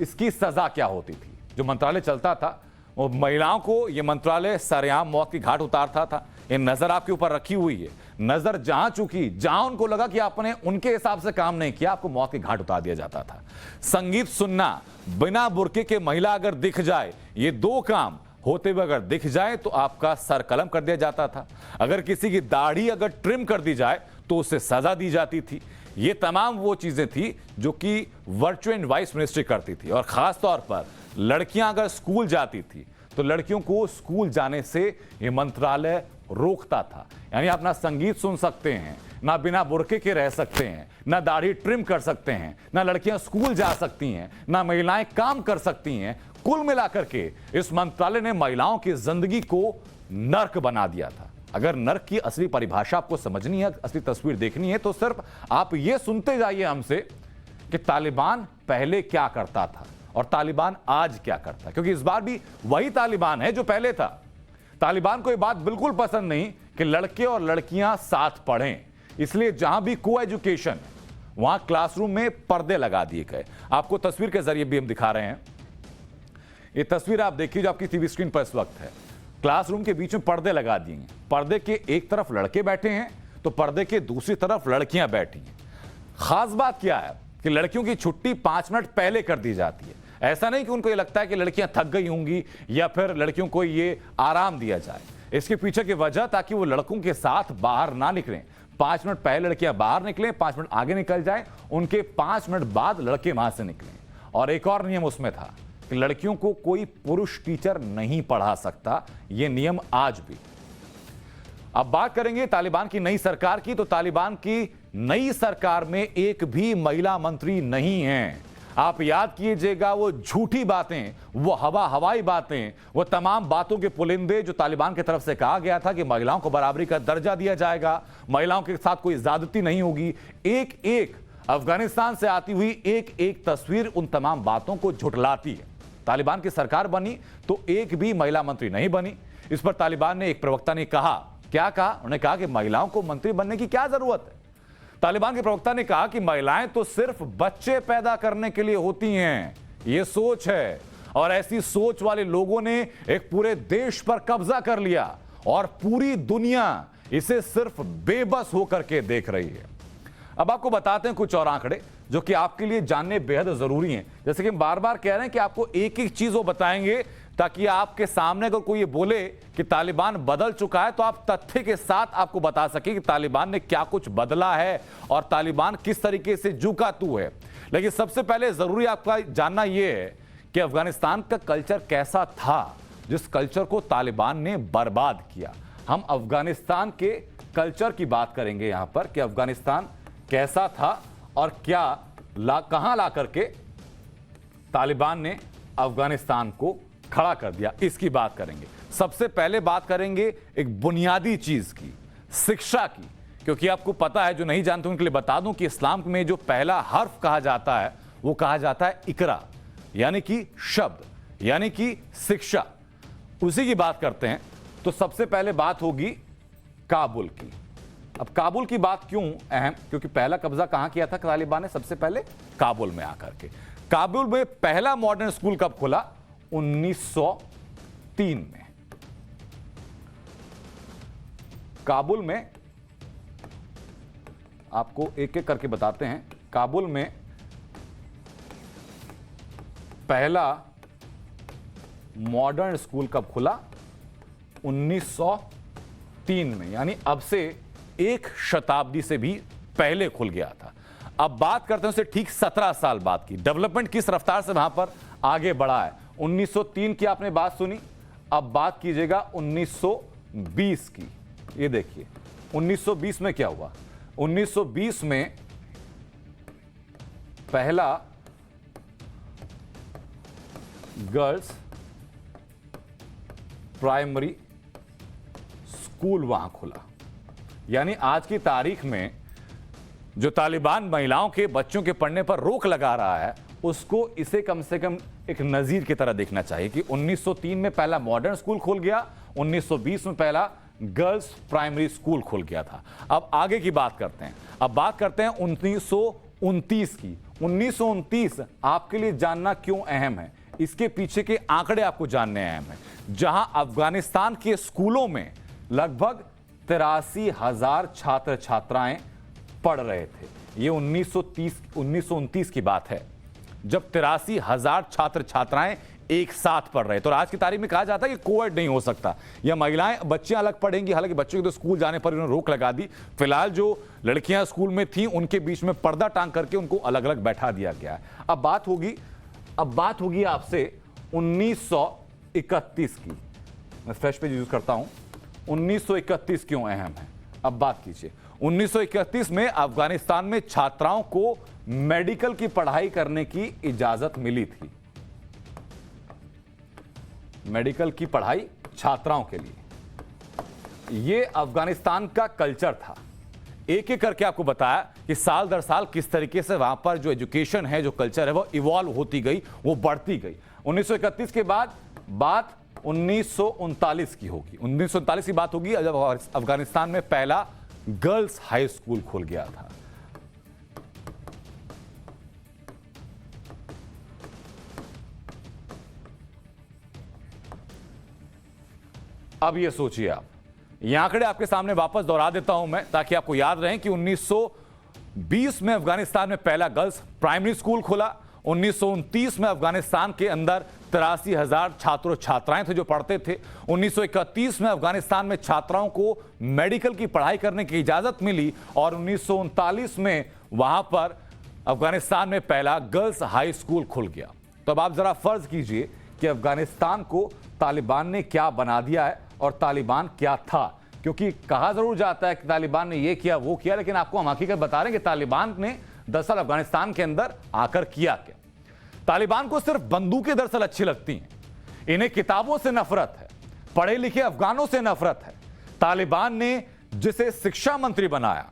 इसकी सजा क्या होती थी। जो मंत्रालय चलता था, वो महिलाओं को ये मंत्रालय सरेआम मौत की घाट उतारता था। ये नजर आपके ऊपर रखी हुई है, नजर जहां चुकी, जहां उनको लगा कि आपने उनके हिसाब से काम नहीं किया, आपको मौत की घाट उतार दिया जाता था। संगीत सुनना, बिना बुर्के के महिला अगर दिख जाए, ये दो काम होते हुए अगर दिख जाए तो आपका सर कलम कर दिया जाता था। अगर किसी की दाढ़ी अगर ट्रिम कर दी जाए तो उसे सजा दी जाती थी। ये तमाम वो चीजें थी जो कि वर्च्यू एंड वाइस मिनिस्ट्री करती थी। और खास तौर पर लड़कियां अगर स्कूल जाती थी तो लड़कियों को स्कूल जाने से ये मंत्रालय रोकता था। यानी आप ना संगीत सुन सकते हैं, ना बिना बुर्के के रह सकते हैं, ना दाढ़ी ट्रिम कर सकते हैं, ना लड़कियां स्कूल जा सकती हैं, ना महिलाएं काम कर सकती हैं। कुल मिलाकर के इस मंत्रालय ने महिलाओं की जिंदगी को नर्क बना दिया था। अगर नर्क की असली परिभाषा आपको समझनी है, असली तस्वीर देखनी है, तो सिर्फ आप ये सुनते जाइए हमसे कि तालिबान पहले क्या करता था और तालिबान आज क्या करता है, क्योंकि इस बार भी वही तालिबान है जो पहले था। तालिबान को यह बात बिल्कुल पसंद नहीं कि लड़के और लड़कियां साथ पढ़ें, इसलिए जहां भी को एजुकेशन, वहां क्लासरूम में पर्दे लगा दिए गए। आपको तस्वीर के जरिए भी हम दिखा रहे हैं। ये तस्वीर आप देखिए जो आपकी टीवी स्क्रीन पर इस वक्त है। क्लासरूम के बीच में पर्दे लगा दिए हैं। पर्दे के एक तरफ लड़के बैठे हैं तो पर्दे के दूसरी तरफ लड़कियां बैठी हैं। खास बात क्या है कि लड़कियों की छुट्टी 5 मिनट पहले कर दी जाती है। ऐसा नहीं कि उनको ये लगता है कि लड़कियां थक गई होंगी या फिर लड़कियों को ये आराम दिया जाए। इसके पीछे की वजह ताकि वो लड़कों के साथ बाहर ना निकलें। 5 मिनट पहले लड़कियां बाहर निकलें, 5 मिनट आगे निकल जाए, उनके 5 मिनट बाद लड़के वहां से निकलें। और एक और नियम उसमें था कि लड़कियों को कोई पुरुष टीचर नहीं पढ़ा सकता। यह नियम आज भी। अब बात करेंगे तालिबान की नई सरकार की, तो तालिबान की नई सरकार में एक भी महिला मंत्री नहीं है। आप याद कीजिएगा वो झूठी बातें, वो हवाई बातें, वो तमाम बातों के पुलिंदे जो तालिबान की तरफ से कहा गया था कि महिलाओं को बराबरी का दर्जा दिया जाएगा, महिलाओं के साथ कोई ज्यादती नहीं होगी। एक एक अफगानिस्तान से आती हुई एक एक तस्वीर उन तमाम बातों को झुठलाती है। तालिबान की सरकार बनी तो एक भी महिला मंत्री नहीं बनी। इस पर तालिबान ने, एक प्रवक्ता ने कहा, क्या कहा? उन्होंने कहा कि महिलाओं को मंत्री बनने की क्या जरूरत है। तालिबान के प्रवक्ता ने कहा कि महिलाएं तो सिर्फ बच्चे पैदा करने के लिए होती हैं, यह सोच है। और ऐसी सोच वाले लोगों ने एक पूरे देश पर कब्जा कर लिया और पूरी दुनिया इसे सिर्फ बेबस होकर के देख रही है। अब आपको बताते हैं कुछ और आंकड़े जो कि आपके लिए जानने बेहद जरूरी हैं। जैसे कि हम बार बार कह रहे हैं कि आपको एक एक चीज वो बताएंगे ताकि आपके सामने अगर कोई ये बोले कि तालिबान बदल चुका है तो आप तथ्य के साथ आपको बता सके कि तालिबान ने क्या कुछ बदला है और तालिबान किस तरीके से झुका तू है। लेकिन सबसे पहले जरूरी आपका जानना यह है कि अफगानिस्तान का कल्चर कैसा था जिस कल्चर को तालिबान ने बर्बाद किया। हम अफगानिस्तान के कल्चर की बात करेंगे यहां पर कि अफगानिस्तान कैसा था और क्या कहां ला करके तालिबान ने अफगानिस्तान को खड़ा कर दिया, इसकी बात करेंगे। सबसे पहले बात करेंगे एक बुनियादी चीज की, शिक्षा की, क्योंकि आपको पता है, जो नहीं जानते उनके लिए बता दूं कि इस्लाम में जो पहला हर्फ कहा जाता है वो कहा जाता है इकरा, यानी कि शब्द, यानी कि शिक्षा। उसी की बात करते हैं। तो सबसे पहले बात होगी काबुल की। अब काबुल की बात क्यों अहम, क्योंकि पहला कब्जा कहां किया था तालिबान ने? सबसे पहले काबुल में आकर के। काबुल में पहला मॉडर्न स्कूल कब खुला? 1903 में। काबुल में, आपको एक एक करके बताते हैं, काबुल में पहला मॉडर्न स्कूल कब खुला? 1903 में, यानी अब से एक शताब्दी से भी पहले खुल गया था। अब बात करते हैं उससे ठीक 17 साल बाद की। डेवलपमेंट किस रफ्तार से वहां पर आगे बढ़ा है। 1903 की आपने बात सुनी, अब बात कीजिएगा 1920 की। ये देखिए 1920 में क्या हुआ। 1920 में पहला गर्ल्स प्राइमरी स्कूल वहां खुला। यानी आज की तारीख में जो तालिबान महिलाओं के, बच्चों के पढ़ने पर रोक लगा रहा है, उसको इसे कम से कम एक नजीर की तरह देखना चाहिए कि 1903 में पहला मॉडर्न स्कूल खुल गया, 1920 में पहला गर्ल्स प्राइमरी स्कूल खुल गया था। अब आगे की बात करते हैं। अब बात करते हैं 1929 की। 1929 आपके लिए जानना क्यों अहम है, इसके पीछे के आंकड़े आपको जानने अहम है। जहां अफगानिस्तान के स्कूलों में लगभग 83,000 छात्र छात्राएं पढ़ रहे थे। यह 1929 की बात है, जब 83,000 छात्र छात्राएं एक साथ पढ़ रहे थे। और आज की तारीख में कहा जाता है कि कोविड नहीं हो सकता, या महिलाएं, बच्चियां अलग पढ़ेंगी। हालांकि बच्चों के तो स्कूल जाने पर उन्होंने रोक लगा दी। फिलहाल जो लड़कियां स्कूल में थी उनके बीच में पर्दा टांग करके उनको अलग अलग बैठा दिया गया है। अब बात होगी आपसे 1931 की। मैं फ्रेश पेज यूज करता हूं। 1931 क्यों अहम है, अब बात कीजिए। 1931 में अफगानिस्तान में छात्राओं को मेडिकल की पढ़ाई करने की इजाजत मिली थी। मेडिकल की पढ़ाई छात्राओं के लिए, यह अफगानिस्तान का कल्चर था। एक एक करके आपको बताया कि साल दर साल किस तरीके से वहां पर जो एजुकेशन है, जो कल्चर है, वो इवॉल्व होती गई, वो बढ़ती गई। 1931 के बाद बात 1939 की होगी। 1939 की बात होगी जब अफगानिस्तान में पहला गर्ल्स हाई स्कूल खुल गया था। अब ये सोचिए आप, ये आंकड़े आपके सामने वापस दोहरा देता हूं मैं, ताकि आपको याद रहे कि 1920 में अफगानिस्तान में पहला गर्ल्स प्राइमरी स्कूल खुला। 1929 में अफगानिस्तान के अंदर 83,000 छात्र छात्राएं थे जो पढ़ते थे। 1931 में अफगानिस्तान में छात्राओं को मेडिकल की पढ़ाई करने की इजाजत मिली, और 1939 में वहां पर अफगानिस्तान में पहला गर्ल्स हाई स्कूल खुल गया। तो अब आप जरा फर्ज कीजिए कि अफगानिस्तान को तालिबान ने क्या बना दिया है और तालिबान क्या था। क्योंकि कहा जरूर जाता है कि तालिबान ने ये किया वो किया, लेकिन आपको हम हकीकत बता रहे हैं कि तालिबान ने दरअसल अफगानिस्तान के अंदर आकर किया क्या। तालिबान को सिर्फ बंदूकें दरअसल अच्छी लगती हैं, इन्हें किताबों से नफरत है, पढ़े लिखे अफगानों से नफरत है। तालिबान ने जिसे शिक्षा मंत्री बनाया,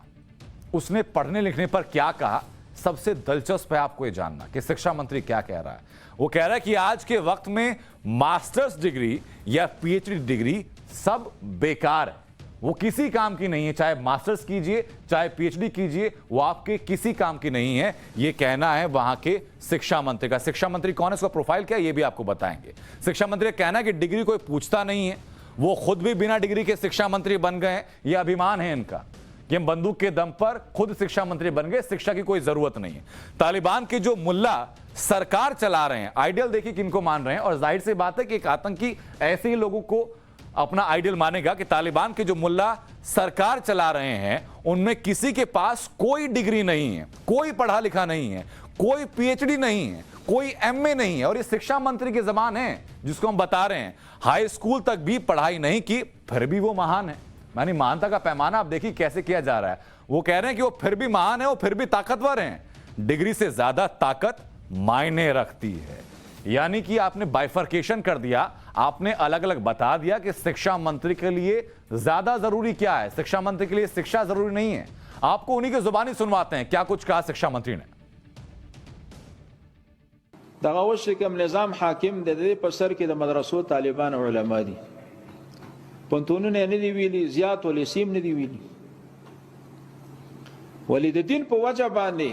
उसने पढ़ने लिखने पर क्या कहा, सबसे दिलचस्प है आपको यह जानना कि शिक्षा मंत्री क्या कह रहा है। वो कह रहा है कि आज के वक्त में मास्टर्स डिग्री या पीएचडी डिग्री सब बेकार है, वो किसी काम की नहीं है। चाहे मास्टर्स कीजिए, चाहे पीएचडी कीजिए, वो आपके किसी काम की नहीं है। ये कहना है वहां के शिक्षा मंत्री का। शिक्षा मंत्री कौन है, उसका प्रोफाइल क्या है, ये भी आपको बताएंगे। शिक्षा मंत्री का कहना है कि डिग्री कोई पूछता नहीं है, वो खुद भी बिना डिग्री के शिक्षा मंत्री बन गए हैं। ये अभिमान है इनका कि हम बंदूक के दम पर खुद शिक्षा मंत्री बन गए, शिक्षा की कोई जरूरत नहीं है। तालिबान के जो मुल्ला सरकार चला रहे हैं, आइडियल देखिए किनको मान रहे हैं, और जाहिर सी बात है कि एक आतंकी ऐसे ही लोगों को अपना आइडियल मानेगा कि तालिबान के जो मुल्ला सरकार चला रहे हैं, उनमें किसी के पास कोई डिग्री नहीं है, कोई पढ़ा लिखा नहीं है, कोई पीएचडी नहीं है, कोई एमए नहीं है। और ये शिक्षा मंत्री के जबान है जिसको हम बता रहे हैं, हाई स्कूल तक भी पढ़ाई नहीं की, फिर भी वो महान है। यानी महानता का पैमाना आप देखिए कैसे किया जा रहा है। वो कह रहे हैं कि वो फिर भी महान है, वो फिर भी ताकतवर हैं। डिग्री से ज्यादा ताकत मायने रखती है। यानी कि आपने बाइफर्केशन कर दिया, आपने अलग अलग बता दिया कि शिक्षा मंत्री के लिए ज्यादा जरूरी क्या है। शिक्षा मंत्री के लिए शिक्षा जरूरी नहीं है। आपको उन्हीं की जुबानी सुनवाते हैं क्या कुछ कहा शिक्षा मंत्री ने। दगावश कम निज़ाम हाकिम दे पसर के मदरसों तालिबान उलमा दी पंतून ने नहीं वीली ज़ियात वली सीम नहीं वीली वली द दिन पर वजह बांधे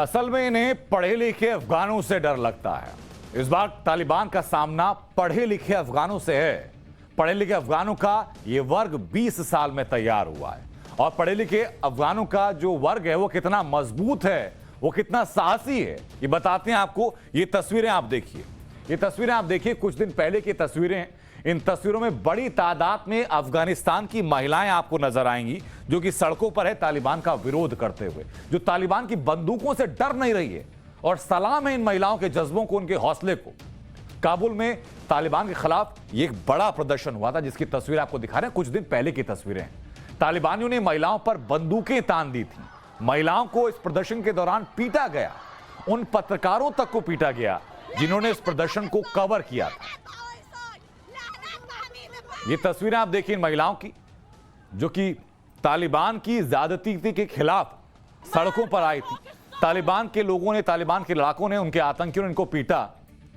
असल में इन्हें पढ़े लिखे अफगानों से डर लगता है। इस बार तालिबान का सामना पढ़े लिखे अफगानों से है। पढ़े लिखे अफगानों का ये वर्ग 20 साल में तैयार हुआ है और पढ़े लिखे अफगानों का जो वर्ग है वो कितना मजबूत है, वो कितना साहसी है, ये बताते हैं आपको। ये तस्वीरें आप देखिए, ये तस्वीरें आप देखिए, कुछ दिन पहले की तस्वीरें। इन तस्वीरों में बड़ी तादाद में अफगानिस्तान की महिलाएं आपको नजर आएंगी जो कि सड़कों पर है तालिबान का विरोध करते हुए, जो तालिबान की बंदूकों से डर नहीं रही है। और सलाम है इन महिलाओं के जज्बों को, उनके हौसले को। काबुल में तालिबान के खिलाफ ये एक बड़ा प्रदर्शन हुआ था जिसकी तस्वीर आपको दिखा रहे हैं, कुछ दिन पहले की तस्वीरें। तालिबानियों ने महिलाओं पर बंदूकें तान दी थी। महिलाओं को इस प्रदर्शन के दौरान पीटा गया, उन पत्रकारों तक को पीटा गया जिन्होंने इस प्रदर्शन को कवर किया था। ये तस्वीरें आप देखिए इन महिलाओं की जो कि तालिबान की ज्यादती के खिलाफ सड़कों पर आई थी। तालिबान के लोगों ने, तालिबान के लड़ाकों ने, उनके आतंकियों ने इनको पीटा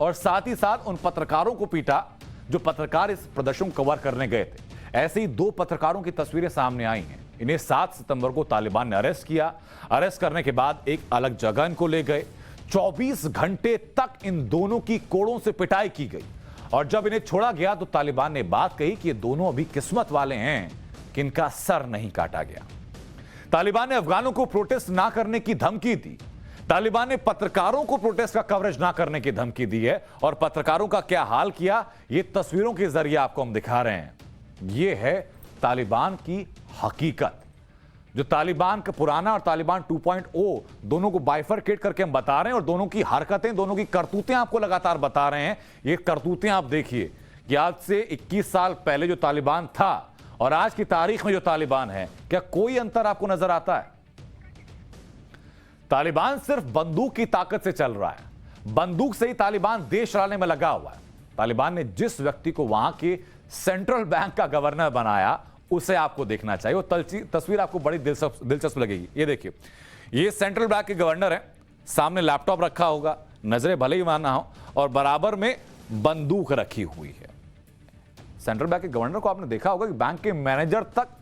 और साथ ही साथ उन पत्रकारों को पीटा जो पत्रकार इस प्रदर्शन को कवर करने गए थे। ऐसे ही 2 पत्रकारों की तस्वीरें सामने आई हैं। इन्हें 7 सितंबर को तालिबान ने अरेस्ट किया। अरेस्ट करने के बाद एक अलग जगह इनको ले गए। 24 घंटे तक इन दोनों की कोड़ों से पिटाई की गई और जब इन्हें छोड़ा गया तो तालिबान ने बात कही कि ये दोनों अभी किस्मत वाले हैं कि इनका सर नहीं काटा गया। तालिबान ने अफगानों को प्रोटेस्ट ना करने की धमकी दी। तालिबान ने पत्रकारों को प्रोटेस्ट का कवरेज ना करने की धमकी दी है और पत्रकारों का क्या हाल किया ये तस्वीरों के जरिए आपको हम दिखा रहे हैं। ये है तालिबान की हकीकत। जो तालिबान का पुराना और तालिबान 2.0 दोनों को बाइफरकेट करके हम बता रहे हैं और दोनों की हरकतें, दोनों की करतूतें आपको लगातार बता रहे हैं। ये करतूतें आप देखिए कि आज से 21 साल पहले जो तालिबान था और आज की तारीख में जो तालिबान है, क्या कोई अंतर आपको नजर आता है? तालिबान सिर्फ बंदूक की ताकत से चल रहा है। बंदूक से ही तालिबान देश चलाने में लगा हुआ है। तालिबान ने जिस व्यक्ति को वहां के सेंट्रल बैंक का गवर्नर बनाया उसे आपको देखना चाहिए। वो तस्वीर आपको बड़ी दिलचस्प लगेगी। ये देखिए, ये सेंट्रल बैंक के गवर्नर है, सामने लैपटॉप रखा होगा, नजरें भले ही माना हो, और बराबर में बंदूक रखी हुई है। सेंट्रल बैंक के गवर्नर को आपने देखा होगा कि बैंक के मैनेजर तक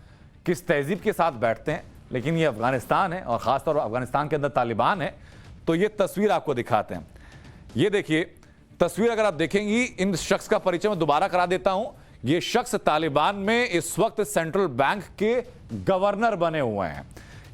किस तहजीब के साथ बैठते हैं, लेकिन ये अफगानिस्तान है और खासतौर पर अफगानिस्तान के अंदर तालिबान है। तो ये तस्वीर आपको दिखाते हैं। ये देखिए तस्वीर, अगर आप देखेंगी, इन शख्स का परिचय मैं दोबारा करा देता हूं। ये शख्स तालिबान में इस वक्त सेंट्रल बैंक के गवर्नर बने हुए हैं।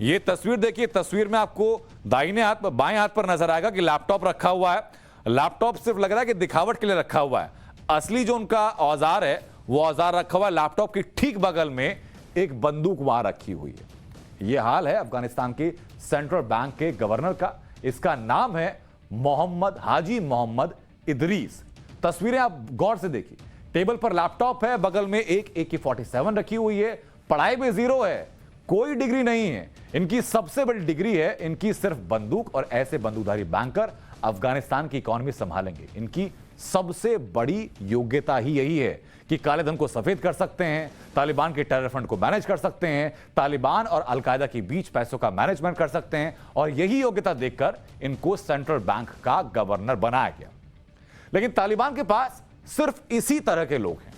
ये तस्वीर देखिए, तस्वीर में आपको दाहिने हाथ पर, बाएं हाथ पर नजर आएगा कि लैपटॉप रखा हुआ है। लैपटॉप सिर्फ लग रहा है कि दिखावट के लिए रखा हुआ है। असली जो उनका औजार है वो औजार रखा हुआ है लैपटॉप के ठीक बगल में एक बंदूक वहां रखी हुई है। यह हाल है अफगानिस्तान के सेंट्रल बैंक के गवर्नर का। इसका नाम है मोहम्मद हाजी मोहम्मद इदरीस। तस्वीरें आप गौर से देखिए, टेबल पर लैपटॉप है, बगल में एक AK-47 रखी हुई है। पढ़ाई में 0 है, कोई डिग्री नहीं है। इनकी सबसे बड़ी डिग्री है इनकी सिर्फ बंदूक, और ऐसे बंदूकधारी बैंकर अफगानिस्तान की इकोनॉमी संभालेंगे। इनकी सबसे बड़ी योग्यता ही यही है कि काले धन को सफेद कर सकते हैं, तालिबान के टेरर फंड को मैनेज कर सकते हैं, तालिबान और अलकायदा के बीच पैसों का मैनेजमेंट कर सकते हैं, और यही योग्यता देखकर इनको सेंट्रल बैंक का गवर्नर बनाया गया। लेकिन तालिबान के पास सिर्फ इसी तरह के लोग हैं।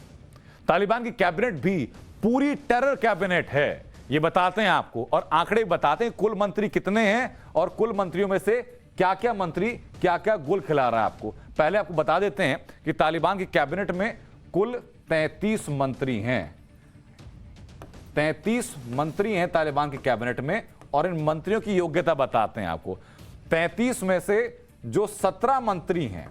तालिबान की कैबिनेट भी पूरी टेरर कैबिनेट है, ये बताते हैं आपको, और आंकड़े बताते हैं कुल मंत्री कितने हैं और कुल मंत्रियों में से क्या क्या मंत्री क्या क्या गुल खिला रहा है आपको। पहले आपको बता देते हैं कि तालिबान की कैबिनेट में कुल 33 मंत्री हैं। 33 मंत्री हैं तालिबान की कैबिनेट में, और इन मंत्रियों की योग्यता बताते हैं आपको। 33 में से जो 17 मंत्री हैं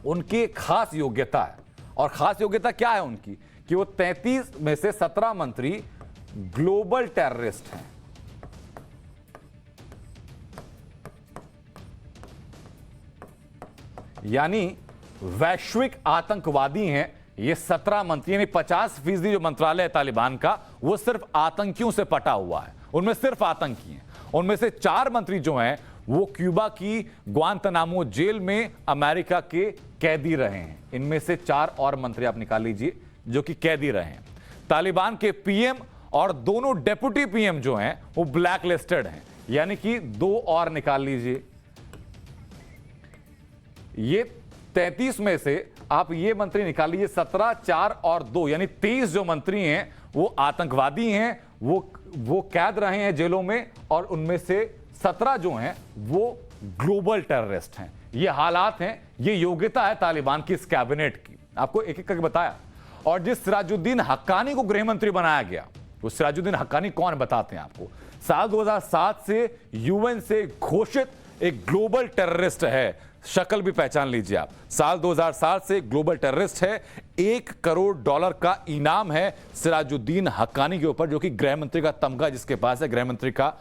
उनकी खास योग्यता है, और खास योग्यता क्या है उनकी कि वो 33 में से 17 मंत्री ग्लोबल टेररिस्ट हैं। यानी वैश्विक आतंकवादी हैं ये 17 मंत्री, यानी 50% जो मंत्रालय है तालिबान का वो सिर्फ आतंकियों से पटा हुआ है, उनमें सिर्फ आतंकी हैं। उनमें से 4 मंत्री जो हैं वो क्यूबा की ग्वांतनामो जेल में अमेरिका के कैदी रहे हैं। इनमें से 4 और मंत्री आप निकाल लीजिए जो कि कैदी रहे हैं। तालिबान के पीएम और दोनों डेप्यूटी पीएम जो हैं वो ब्लैक लिस्टेड हैं, यानी कि 2 और निकाल लीजिए। ये 33 में से आप ये मंत्री निकाल लीजिए, 17, 4 और 2 यानी 23 जो मंत्री हैं वो आतंकवादी हैं, वो कैद रहे हैं जेलों में, और उनमें से 17 जो हैं वो ग्लोबल टेररिस्ट हैं। ये हालात हैं, ये योग्यता है तालिबान की इस कैबिनेट की। आपको एक एक करके बताया। और जिस सिराजुद्दीन हक्कानी को गृह मंत्री बनाया गया, वो सिराजुद्दीन हक्कानी कौन बताते हैं आपको। साल 2007 से यूएन से घोषित एक ग्लोबल टेररिस्ट है, शक्ल भी पहचान लीजिए आप। साल 2007 से ग्लोबल टेररिस्ट है। $1 करोड़ का इनाम है सिराजुद्दीन हक्कानी के ऊपर, जो कि गृह मंत्री का तमगा जिसके पास है, गृह मंत्री का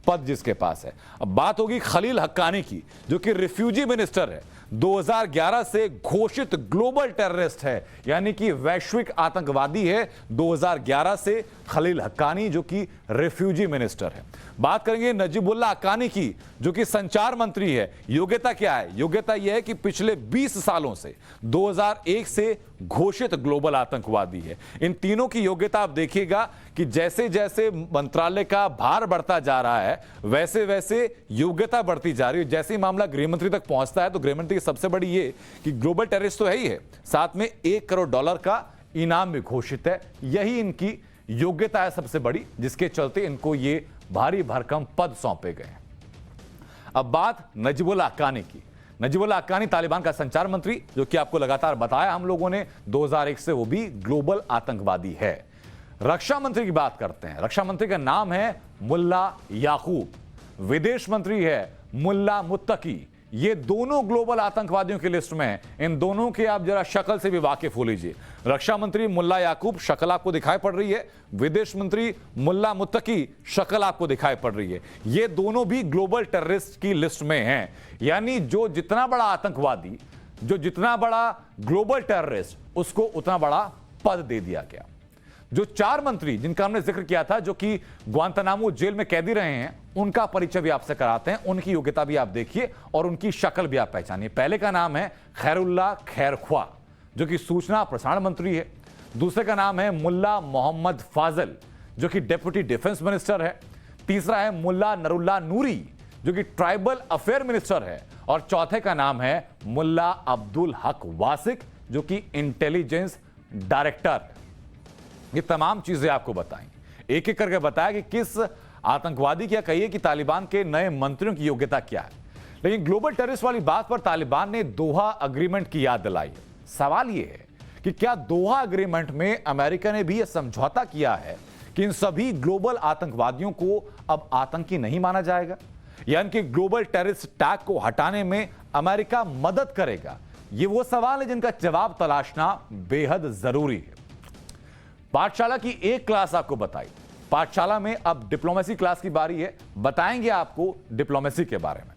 पद जिसके पास है। अब बात होगी खलील हक्कानी की, जो कि रिफ्यूजी मिनिस्टर है, 2011 से घोषित ग्लोबल टेररिस्ट है, यानी कि वैश्विक आतंकवादी है 2011 से खलील हक्कानी, जो कि रिफ्यूजी मिनिस्टर है। बात करेंगे नजीबुल्लाह हक्कानी की, जो कि संचार मंत्री है। योग्यता क्या है? योग्यता यह है कि पिछले 20 सालों से 2001 से घोषित ग्लोबल आतंकवादी है। इन तीनों की योग्यता आप देखिएगा कि जैसे जैसे मंत्रालय का भार बढ़ता जा रहा है वैसे वैसे योग्यता बढ़ती जा रही है। जैसे ही मामला गृहमंत्री तक पहुंचता है तो गृहमंत्री की सबसे बड़ी ये कि ग्लोबल टेररिस्ट तो है ही है, साथ में $1 करोड़ का इनाम भी घोषित है। यही इनकी योग्यता है सबसे बड़ी, जिसके चलते इनको ये भारी भरकम पद सौंपे गए। अब बात नजीबुल्लाह हक्कानी की। नजीबुल्लाह हक्कानी तालिबान का संचार मंत्री, जो कि आपको लगातार बताया हम लोगों ने 2001 से, वो भी ग्लोबल आतंकवादी है। रक्षा मंत्री की बात करते हैं। रक्षा मंत्री का नाम है मुल्ला याकूब। विदेश मंत्री है मुल्ला मुत्तकी। ये दोनों ग्लोबल आतंकवादियों की लिस्ट में हैं। इन दोनों के आप जरा शक्ल से भी वाकिफ हो लीजिए। रक्षा मंत्री मुल्ला याकूब, शक्ल आपको दिखाई पड़ रही है। विदेश मंत्री मुल्ला मुत्तकी, शक्ल आपको दिखाई पड़ रही है। ये दोनों भी ग्लोबल टेररिस्ट की लिस्ट में हैं। यानी जो जितना बड़ा आतंकवादी, जो जितना बड़ा ग्लोबल टेररिस्ट, उसको उतना बड़ा पद दे दिया गया। जो 4 मंत्री जिनका हमने जिक्र किया था, जो कि ग्वांतनामो जेल में कैदी रहे हैं, उनका परिचय भी आपसे कराते हैं। उनकी योग्यता भी आप देखिए और उनकी शक्ल भी आप पहचानिए। पहले का नाम है खैरुल्लाह खैरख्वा, जो कि सूचना प्रसारण मंत्री है। दूसरे का नाम है मुल्ला मोहम्मद फाजल, जो कि डेप्यूटी डिफेंस मिनिस्टर है। तीसरा है मुल्ला नरुल्लाह नूरी, जो कि ट्राइबल अफेयर मिनिस्टर है। और चौथे का नाम है मुल्ला अब्दुल हक वासिक, जो कि इंटेलिजेंस डायरेक्टर। ये तमाम चीजें आपको बताई, एक एक करके बताया कि किस आतंकवादी, क्या कहिए कि तालिबान के नए मंत्रियों की योग्यता क्या है। लेकिन ग्लोबल टेररिस्ट वाली बात पर तालिबान ने दोहा अग्रीमेंट की याद दिलाई। सवाल यह है कि क्या दोहा अग्रीमेंट में अमेरिका ने भी यह समझौता किया है कि इन सभी ग्लोबल आतंकवादियों को अब आतंकी नहीं माना जाएगा, यानी कि ग्लोबल टेररिस्ट टैग को हटाने में अमेरिका मदद करेगा? ये वो सवाल है जिनका जवाब तलाशना बेहद जरूरी है। पाठशाला की एक क्लास आपको बताई। पाठशाला में अब डिप्लोमेसी क्लास की बारी है। बताएंगे आपको डिप्लोमेसी के बारे में।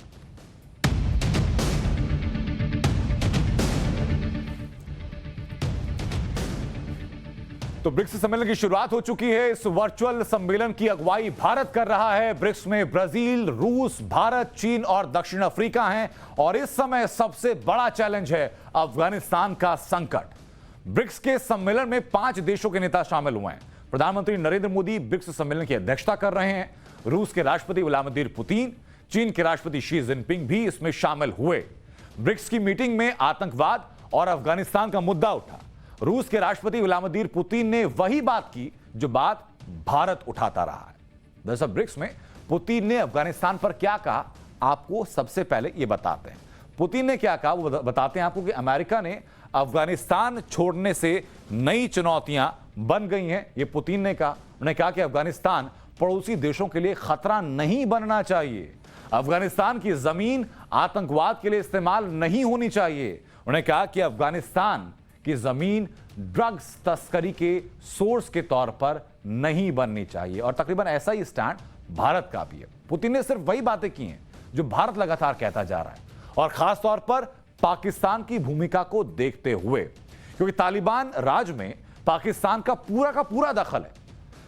तो ब्रिक्स सम्मेलन की शुरुआत हो चुकी है। इस वर्चुअल सम्मेलन की अगुवाई भारत कर रहा है। ब्रिक्स में ब्राजील, रूस, भारत, चीन और दक्षिण अफ्रीका हैं। और इस समय सबसे बड़ा चैलेंज है अफगानिस्तान का संकट। ब्रिक्स के सम्मेलन में 5 देशों के नेता शामिल हुए हैं। प्रधानमंत्री नरेंद्र मोदी ब्रिक्स सम्मेलन की अध्यक्षता कर रहे हैं। रूस के राष्ट्रपति व्लादिमीर पुतिन, चीन के राष्ट्रपति शी जिनपिंग भी इसमें शामिल हुए। ब्रिक्स की मीटिंग में आतंकवाद और अफगानिस्तान का मुद्दा उठा। रूस के राष्ट्रपति व्लादिमीर पुतिन ने वही बात की जो बात भारत उठाता रहा है। दरअसल ब्रिक्स में पुतिन ने अफगानिस्तान पर क्या कहा, आपको सबसे पहले यह बताते हैं। पुतिन ने क्या कहा वो बताते हैं आपको कि अमेरिका ने अफगानिस्तान छोड़ने से नई चुनौतियां बन गई हैं। ये पुतिन ने कहा। उन्होंने कहा कि अफगानिस्तान पड़ोसी देशों के लिए खतरा नहीं बनना चाहिए। अफगानिस्तान की जमीन आतंकवाद के लिए इस्तेमाल नहीं होनी चाहिए। उन्होंने कहा कि अफगानिस्तान की जमीन ड्रग्स तस्करी के सोर्स के तौर पर नहीं बननी चाहिए। और तकरीबन ऐसा ही स्टैंड भारत का भी है। पुतिन ने सिर्फ वही बातें की हैं जो भारत लगातार कहता जा रहा है, और खास तौर पर पाकिस्तान की भूमिका को देखते हुए, क्योंकि तालिबान राज में पाकिस्तान का पूरा दखल है।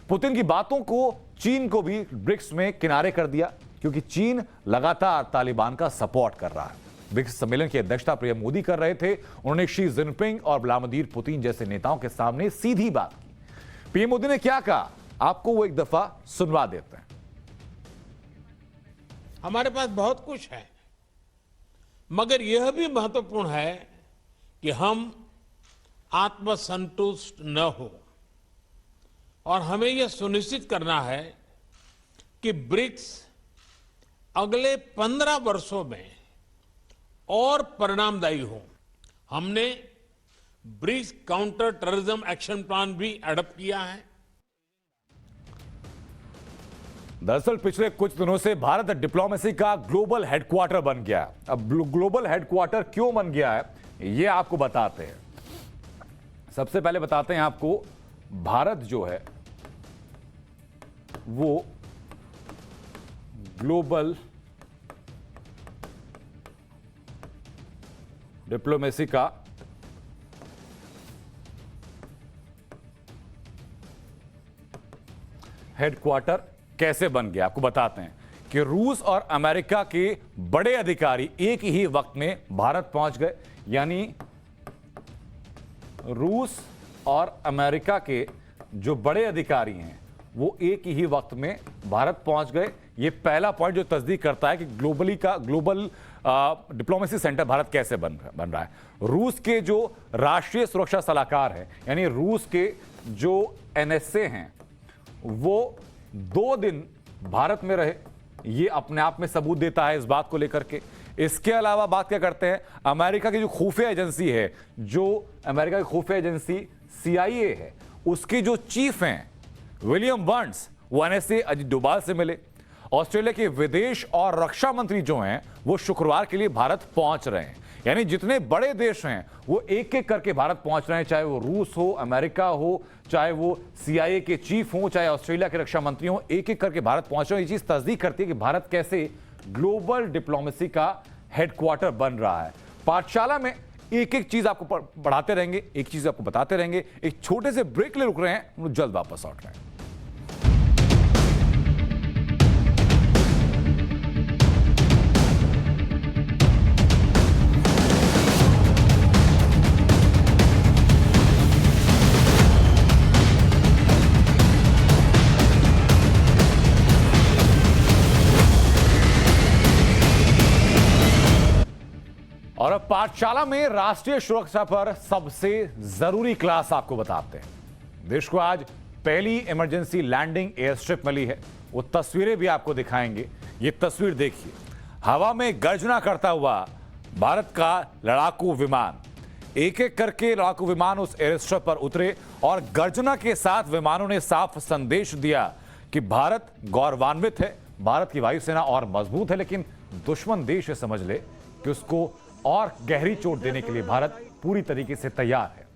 पुतिन की बातों को चीन को भी ब्रिक्स में किनारे कर दिया, क्योंकि चीन लगातार तालिबान का सपोर्ट कर रहा है। ब्रिक्स सम्मेलन की अध्यक्षता पीएम मोदी कर रहे थे। उन्होंने शी जिनपिंग और व्लादिमीर पुतिन जैसे नेताओं के सामने सीधी बात की। पीएम मोदी ने क्या कहा, आपको वो एक दफा सुनवा देते हैं। हमारे पास बहुत कुछ है, मगर यह भी महत्वपूर्ण है कि हम आत्मसंतुष्ट न हो, और हमें यह सुनिश्चित करना है कि ब्रिक्स अगले 15 वर्षों में और परिणामदायी हो। हमने BRICS counter terrorism action plan भी एडॉप्ट किया है। दरअसल पिछले कुछ दिनों से भारत डिप्लोमेसी का ग्लोबल हेडक्वार्टर बन गया है। अब ग्लोबल हेडक्वार्टर क्यों बन गया है, ये आपको बताते हैं। सबसे पहले बताते हैं आपको, भारत जो है वो ग्लोबल डिप्लोमेसी का हेडक्वार्टर कैसे बन गया, आपको बताते हैं कि रूस और अमेरिका के बड़े अधिकारी एक ही वक्त में भारत पहुंच गए। यानी रूस और अमेरिका के जो बड़े अधिकारी हैं वो एक ही वक्त में भारत पहुंच गए। ये पहला पॉइंट जो तस्दीक करता है कि ग्लोबल डिप्लोमेसी सेंटर भारत कैसे बन रहा है। रूस के जो राष्ट्रीय सुरक्षा सलाहकार हैं, यानी रूस के जो एनएसए हैं, वो 2 दिन भारत में रहे। ये अपने आप में सबूत देता है इस बात को लेकर के। इसके अलावा बात क्या करते हैं, अमेरिका की जो खुफिया एजेंसी है, जो अमेरिका की खुफिया एजेंसी CIA है, उसके जो चीफ हैं विलियम बर्न्स, वो एनएसए अजित डोभाल से मिले। ऑस्ट्रेलिया के विदेश और रक्षा मंत्री जो हैं वो शुक्रवार के लिए भारत पहुंच रहे हैं। यानी जितने बड़े देश हैं वो एक एक करके भारत पहुंच रहे हैं, चाहे वो रूस हो, अमेरिका हो, चाहे वो CIA के चीफ हो, चाहे ऑस्ट्रेलिया के रक्षा मंत्री हो, एक एक करके भारत पहुंच रहे हैं। ये चीज तस्दीक करती है कि भारत कैसे ग्लोबल डिप्लोमेसी का हेडक्वार्टर बन रहा है। पाठशाला में एक एक चीज आपको पढ़ाते रहेंगे, एक चीज आपको बताते रहेंगे। एक छोटे से ब्रेक ले रुक रहे हैं, हम लोग जल्द वापस लौट रहे हैं। और अब पाठशाला में राष्ट्रीय सुरक्षा पर सबसे जरूरी क्लास आपको बताते हैं। देश को आज पहली इमरजेंसी लैंडिंग एयर स्ट्रिप मिली है। वो तस्वीरें भी आपको दिखाएंगे। ये तस्वीर देखिए, हवा में गर्जना करता हुआ भारत का लड़ाकू विमान। एक एक करके लड़ाकू विमान उस एयर स्ट्रिप पर उतरे और गर्जना के साथ विमानों ने साफ संदेश दिया कि भारत गौरवान्वित है, भारत की वायुसेना और मजबूत है, लेकिन दुश्मन देश ये समझ ले कि उसको और गहरी चोट देने के लिए भारत पूरी तरीके से तैयार है।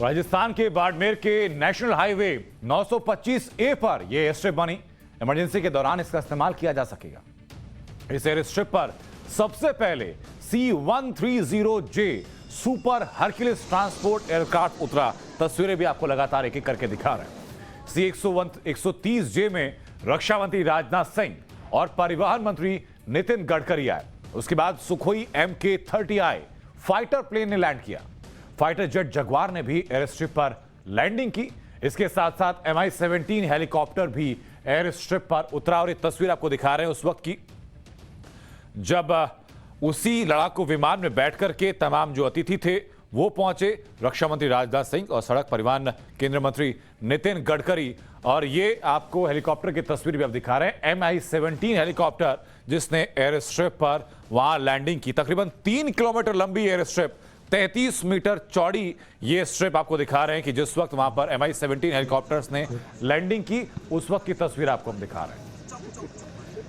राजस्थान के बाड़मेर के नेशनल हाईवे 925A पर यह एयर स्ट्रिप बनी। इमरजेंसी के दौरान इसका इस्तेमाल किया जा सकेगा। इस एयर स्ट्रिप पर सबसे पहले C-130J super Hercules transport aircraft उतरा। तस्वीरें भी आपको लगातार एक एक करके दिखा रहे हैं। C-130J में रक्षा मंत्री राजनाथ सिंह और परिवहन मंत्री नितिन गडकरी आए। उसके बाद सुखोई MK-30I फाइटर प्लेन ने लैंड किया। फाइटर जेट जगुआर ने भी एयर स्ट्रिप पर लैंडिंग की। इसके साथ साथ Mi-17 हेलीकॉप्टर भी एयर स्ट्रिप पर उतरा। और ये तस्वीर आपको दिखा रहे हैं उस वक्त की, जब उसी लड़ाकू विमान में बैठकर के तमाम जो अतिथि थे वो पहुंचे, रक्षा मंत्री राजनाथ सिंह और सड़क परिवहन केंद्रीय मंत्री नितिन गडकरी। और ये आपको हेलीकॉप्टर की तस्वीर भी आप दिखा रहे हैं, Mi-17 हेलीकॉप्टर जिसने एयर स्ट्रिप पर वहां लैंडिंग की। तकरीबन 3 किलोमीटर लंबी एयर स्ट्रिप 33 मीटर चौड़ी ये स्ट्रिप आपको दिखा रहे हैं कि जिस वक्त वहां पर MI-17 हेलीकॉप्टर्स ने लैंडिंग की उस वक्त की तस्वीर आपको हम दिखा रहे हैं।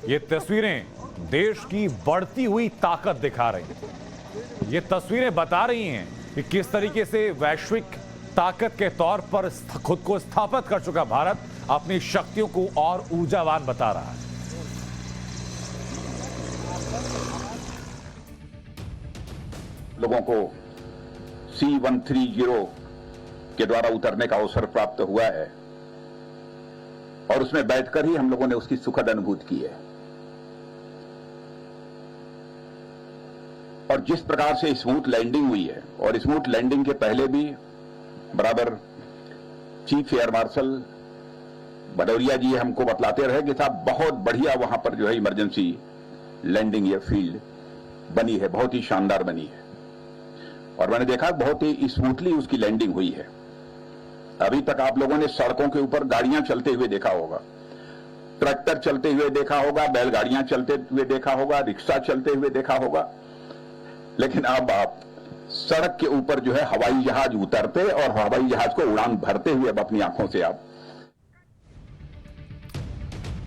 ये तस्वीरें देश की बढ़ती हुई ताकत दिखा रही हैं। ये तस्वीरें बता रही हैं कि किस तरीके से वैश्विक ताकत के तौर पर खुद को स्थापित कर चुका भारत अपनी शक्तियों को और ऊर्जावान बता रहा है। लोगों को C-130 के द्वारा उतरने का अवसर प्राप्त हुआ है और उसमें बैठकर ही हम लोगों ने उसकी सुखद अनुभूति की है। और जिस प्रकार से स्मूथ लैंडिंग हुई है, और स्मूथ लैंडिंग के पहले भी बराबर चीफ एयर मार्शल भदौरिया जी हमको बतलाते रहे कि साहब बहुत बढ़िया वहां पर जो है इमरजेंसी लैंडिंग या फील्ड बनी है, बहुत ही शानदार बनी है। और मैंने देखा बहुत ही स्मूथली उसकी लैंडिंग हुई है। अभी तक आप लोगों ने सड़कों के ऊपर गाड़ियां चलते हुए देखा होगा, ट्रैक्टर चलते हुए देखा होगा, बैलगाड़ियां चलते हुए देखा होगा, रिक्शा चलते हुए देखा होगा, लेकिन अब आप सड़क के ऊपर जो है हवाई जहाज उतरते और हवाई जहाज को उड़ान भरते हुए अब अपनी आंखों से आप।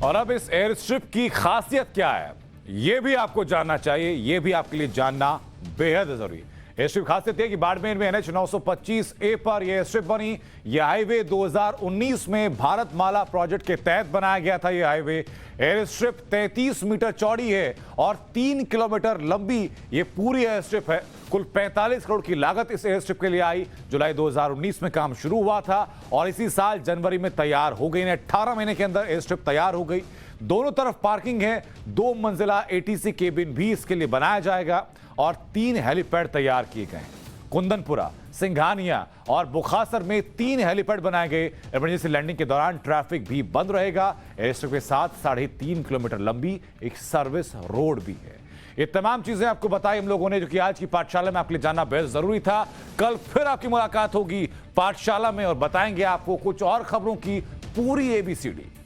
और अब इस एयर स्ट्रिप की खासियत क्या है यह भी आपको जानना चाहिए, यह भी आपके लिए जानना बेहद जरूरी है। एयर स्ट्रिप खासियत है कि बाड़मेर में NH 925A पर यह एयर स्ट्रिप बनी। यह हाईवे 2019 में भारतमाला प्रोजेक्ट के तहत बनाया गया था। यह हाईवे एयर स्ट्रिप 33 मीटर चौड़ी है और 3 किलोमीटर लंबी ये पूरी एयर स्ट्रिप है। कुल 45 करोड़ की लागत इस एयर स्ट्रिप के लिए आई। जुलाई 2019 में काम शुरू हुआ था और इसी साल जनवरी में तैयार हो गई। 18 महीने के अंदर एयर स्ट्रिप तैयार हो गई। दोनों तरफ पार्किंग है, 2 मंजिला ATC केबिन भी इसके लिए बनाया जाएगा और 3 हेलीपैड तैयार किए गए। कुंदनपुरा, सिंघानिया और बुखासर में 3 हेलीपैड बनाए गए। इमरजेंसी लैंडिंग के दौरान ट्रैफिक भी बंद रहेगा। एयर स्ट्रिप के साथ 3.5 किलोमीटर लंबी एक सर्विस रोड भी है। ये तमाम चीजें आपको बताई हम लोगों ने, जो कि आज की पाठशाला में आपके लिए जानना बेहद जरूरी था। कल फिर आपकी मुलाकात होगी पाठशाला में और बताएंगे आपको कुछ और खबरों की पूरी ABCD।